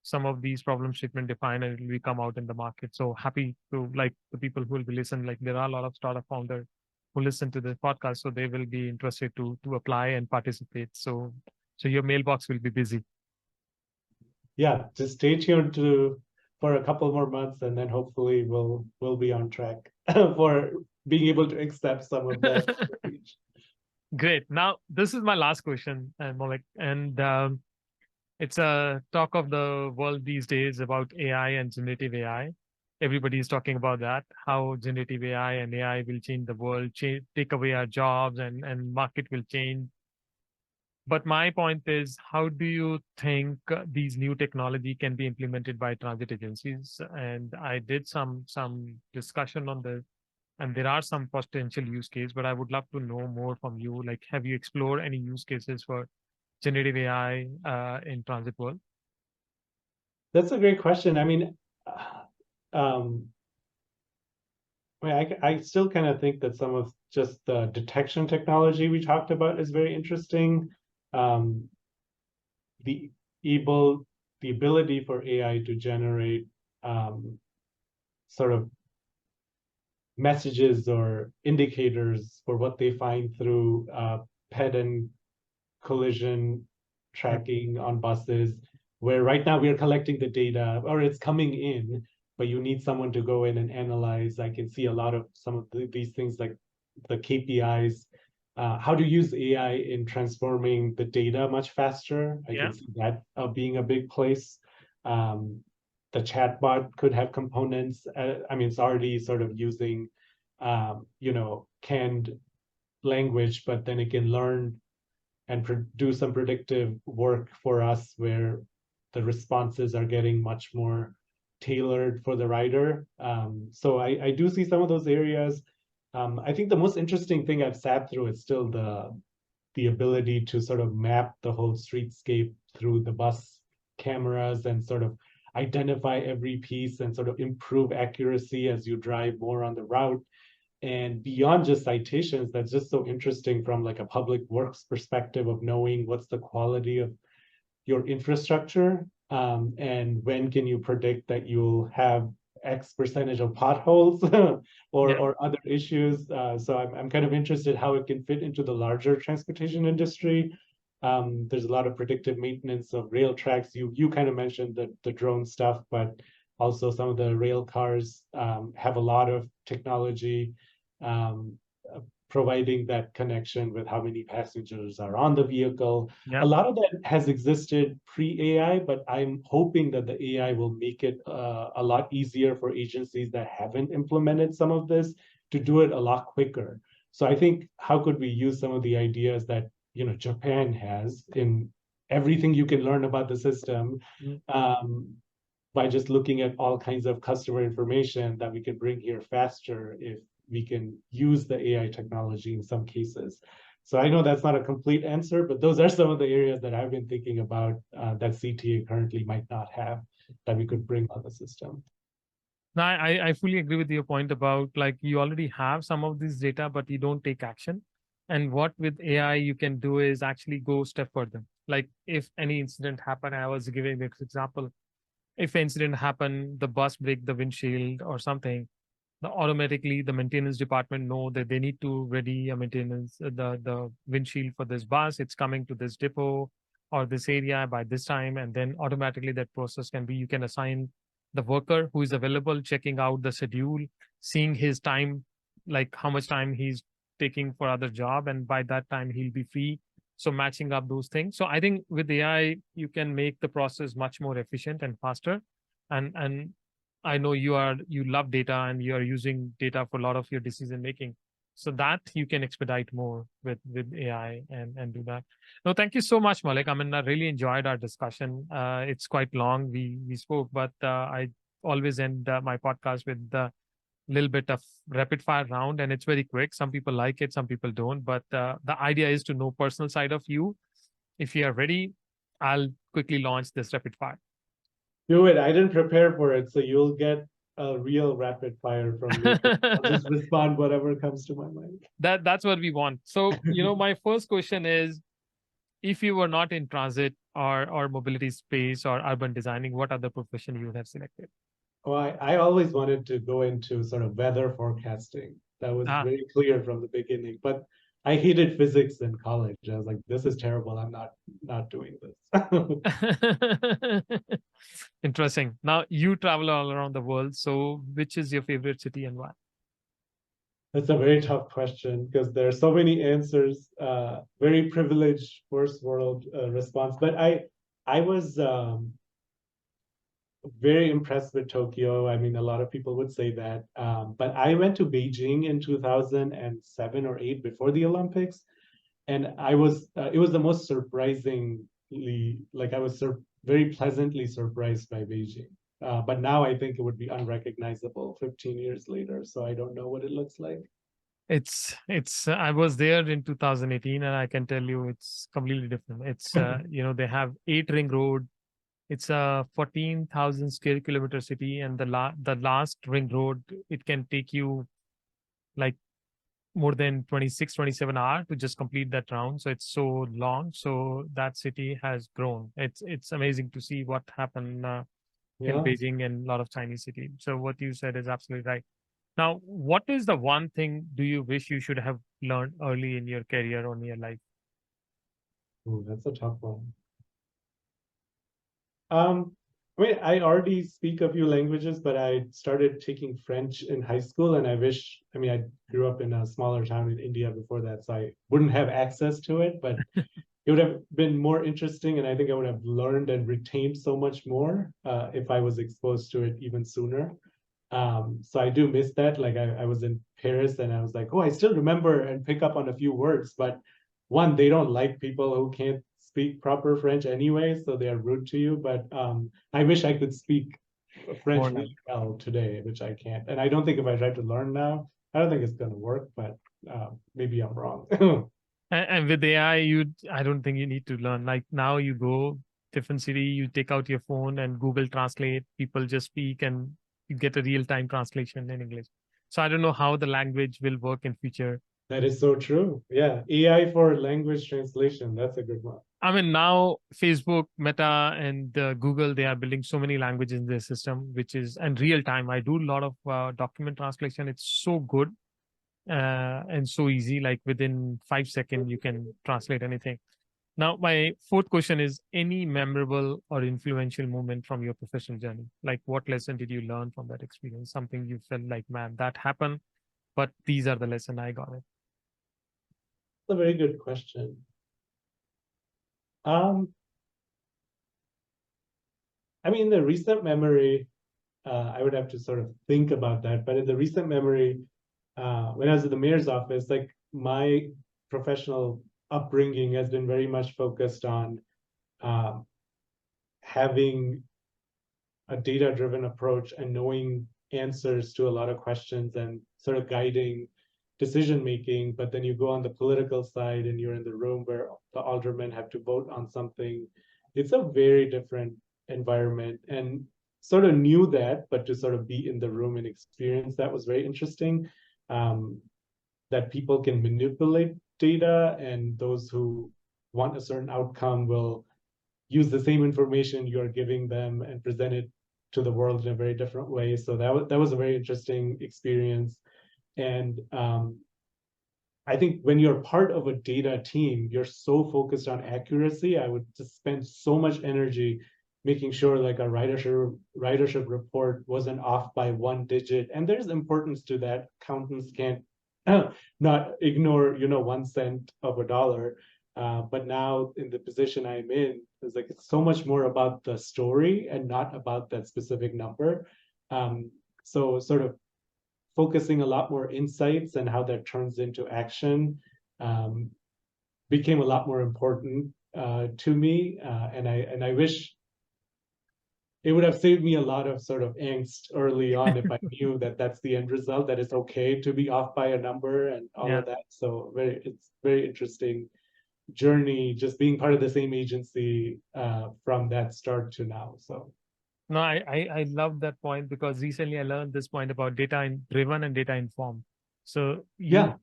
some of these problem statement defined and it will come out in the market. So happy to, like, the people who will be listening, like there are a lot of startup founders who listen to this podcast, so they will be interested to apply and participate. So your mailbox will be busy. Yeah, just stay tuned for a couple more months, and then hopefully we'll be on track for being able to accept some of that. Great. Now, this is my last question, Maulik, and it's a talk of the world these days about AI and generative AI. Everybody is talking about that, how generative AI and AI will change the world, take away our jobs, and market will change. But my point is, how do you think these new technology can be implemented by transit agencies? And I did some discussion on this, and there are some potential use case, but I would love to know more from you. Like, have you explored any use cases for generative AI in transit world? That's a great question. I mean, um, I still kind of think that some of just the detection technology we talked about is very interesting. Um, the able the ability for AI to generate sort of messages or indicators for what they find through ped and collision Yep. tracking on buses, where right now we are collecting the data or it's coming in, but you need someone to go in and analyze. I can see a lot of some of these things like the KPIs, how to use AI in transforming the data much faster. I Yeah. can see that being a big place. Um, the chatbot could have components. I mean, it's already sort of using, canned language, but then it can learn and do some predictive work for us where the responses are getting much more tailored for the rider. So I do see some of those areas. I think the most interesting thing I've sat through is still the ability to sort of map the whole streetscape through the bus cameras and sort of identify every piece and sort of improve accuracy as you drive more on the route. And beyond just citations, that's just so interesting from like a public works perspective of knowing what's the quality of your infrastructure, and when can you predict that you'll have X percentage of potholes Yeah. or other issues. So I'm kind of interested how it can fit into the larger transportation industry. There's a lot of predictive maintenance of rail tracks. You kind of mentioned the drone stuff, but also some of the rail cars have a lot of technology um, providing that connection with how many passengers are on the vehicle. A Yeah. lot of that has existed pre-AI, but I'm hoping that the AI will make it a lot easier for agencies that haven't implemented some of this to do it a lot quicker. So I think how could we use some of the ideas that Japan has in everything you can learn about the system, Mm. by just looking at all kinds of customer information that we can bring here faster if we can use the AI technology in some cases. So I know that's not a complete answer, but those are some of the areas that I've been thinking about that CTA currently might not have that we could bring on the system. No, I fully agree with your point about like you already have some of this data, but you don't take action. And what with AI you can do is actually go step further. Like if any incident happened, I was giving this example. If an incident happened, the bus break the windshield or something, automatically the maintenance department know that they need to ready a maintenance the windshield for this bus. It's coming to this depot or this area by this time, and then automatically that process can be you can assign the worker who is available, checking out the schedule, seeing his time, like how much time he's taking for other job, and by that time he'll be free. So matching up those things. So I think with AI you can make the process much more efficient and faster. And I know you love data and you are using data for a lot of your decision making. So that you can expedite more with AI and do that. No, thank you so much, Maulik. I mean, I really enjoyed our discussion. It's quite long. We spoke, but I always end my podcast with a little bit of rapid fire round, and it's very quick. Some people like it, some people don't. But the idea is to know personal side of you. If you are ready, I'll quickly launch this rapid fire. Do it. I didn't prepare for it, so you'll get a real rapid fire from me. I'll just respond whatever comes to my mind. That's what we want. So, my first question is, if you were not in transit or mobility space or urban designing, what other profession you would have selected? Well, I always wanted to go into sort of weather forecasting. That was Ah, very clear from the beginning. But I hated physics in college. I was like, this is terrible. I'm not doing this. interesting. Now you travel all around the world. So, which is your favorite city and why? That's a very tough question because there are so many answers. Very privileged first world response. But I was very impressed with Tokyo. I mean, a lot of people would say that. But I went to Beijing in 2007 or 8 before the Olympics, and it was the most surprisingly, like I was very pleasantly surprised by Beijing. But now I think it would be unrecognizable 15 years later. So I don't know what it looks like. I was there in 2018, and I can tell you it's completely different. It's they have 8 ring road. It's a 14,000 square kilometer city, and the last ring road, it can take you like more than 26-27 hours to just complete that round. So it's so long. So that city has grown. It's amazing to see what happened in Yeah. Beijing and a lot of Chinese cities. So what you said is absolutely right. Now, what is the one thing do you wish you should have learned early in your career or in your life? Ooh, that's a tough one. I mean, I already speak a few languages, but I started taking French in high school, and I mean, I grew up in a smaller town in India before that, so I wouldn't have access to it, but it would have been more interesting, and I think I would have learned and retained so much more if I was exposed to it even sooner. So I do miss that. Like I was in Paris and I was like, oh, I still remember and pick up on a few words, but one, they don't like people who can't speak proper French anyway, so they are rude to you. But I wish I could speak French More like, really well today, which I can't. And I don't think if I try to learn now, I don't think it's gonna work, but maybe I'm wrong. and with AI, I don't think you need to learn. Like now you go different city, you take out your phone and Google Translate, people just speak and you get a real-time translation in English. So I don't know how the language will work in future. That is so true. Yeah, AI for language translation. That's a good one. I mean, now Facebook, Meta, and Google, they are building so many languages in their system, which is and real time. I do a lot of document translation. It's so good and so easy. Like within 5 seconds, you can translate anything. Now, my fourth question is: any memorable or influential moment from your professional journey? Like, what lesson did you learn from that experience? Something you felt like, man, that happened, but these are the lesson I got it. That's a very good question. Um, I mean, the recent memory, I would have to sort of think about that. But in the recent memory, when I was at the mayor's office, like my professional upbringing has been very much focused on uh, having a data-driven approach and knowing answers to a lot of questions and sort of guiding decision making. But then you go on the political side and you're in the room where the aldermen have to vote on something. It's a very different environment, and sort of knew that, but to sort of be in the room and experience that was very interesting. That people can manipulate data, and those who want a certain outcome will use the same information you're giving them and present it to the world in a very different way. So that was a very interesting experience. And I think when you're part of a data team, you're so focused on accuracy. I would just spend so much energy making sure like a ridership report wasn't off by 1 digit. And there's importance to that. Accountants can't not ignore 1 cent of a dollar. But now in the position I'm in, it's so much more about the story and not about that specific number. So sort of focusing a lot more insights and how that turns into action um, became a lot more important to me. And I wish it would have saved me a lot of sort of angst early on if I knew that that's the end result, that it's okay to be off by a number and all Yeah. of that. So it's very interesting journey, just being part of the same agency from that start to now. So No, I love that point because recently I learned this point about driven and data informed. So yeah,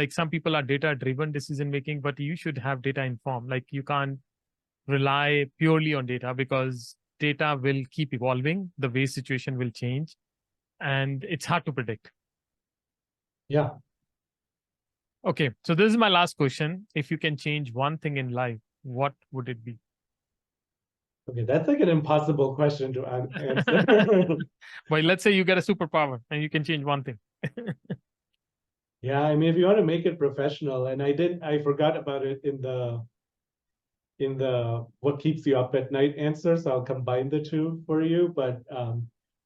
like some people are data driven decision making, but you should have data informed. Like you can't rely purely on data because data will keep evolving, the way situation will change, and it's hard to predict. yeah. Okay, so this is my last question. If you can change one thing in life, what would it be? Okay, that's like an impossible question to answer. But let's say you get a superpower and you can change one thing. Yeah, I mean, if you want to make it professional, and I forgot about it in the what keeps you up at night answer, so I'll combine the two for you. But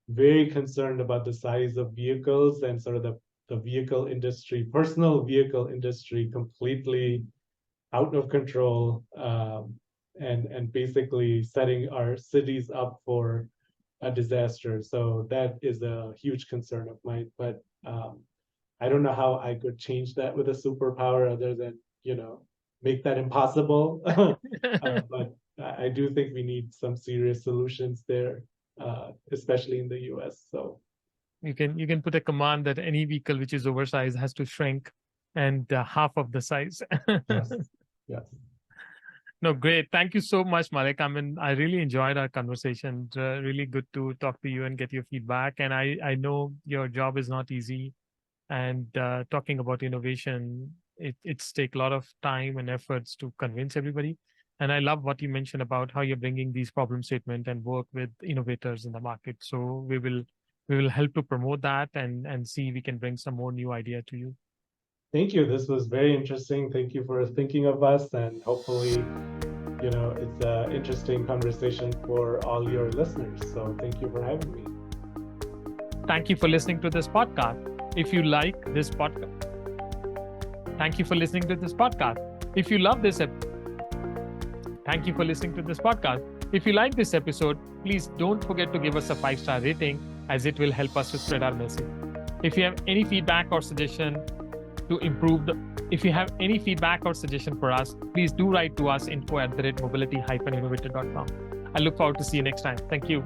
very concerned about the size of vehicles and sort of the vehicle industry, personal vehicle industry, completely out of control, and basically setting our cities up for a disaster. So that is a huge concern of mine. But I don't know how I could change that with a superpower other than, make that impossible. But I do think we need some serious solutions there, especially in the US. So you can put a command that any vehicle which is oversized has to shrink and half of the size. yes, yes. No, great. Thank you so much, Maulik. I mean, I really enjoyed our conversation. Really good to talk to you and get your feedback. And I know your job is not easy. And talking about innovation, it's take a lot of time and efforts to convince everybody. And I love what you mentioned about how you're bringing these problem statement and work with innovators in the market. So we will help to promote that and see if we can bring some more new idea to you. Thank you. This was very interesting. Thank you for thinking of us, and hopefully, it's an interesting conversation for all your listeners. So thank you for having me. Thank you for listening to this podcast. If you like this podcast, thank you for listening to this podcast. If you love this thank you for listening to this podcast. If you like this episode, please don't forget to give us a 5-star rating, as it will help us to spread our message. If you have any feedback or suggestion to improve if you have any feedback or suggestion for us, please do write to us info@mobility-innovator.com. I look forward to see you next time. Thank you.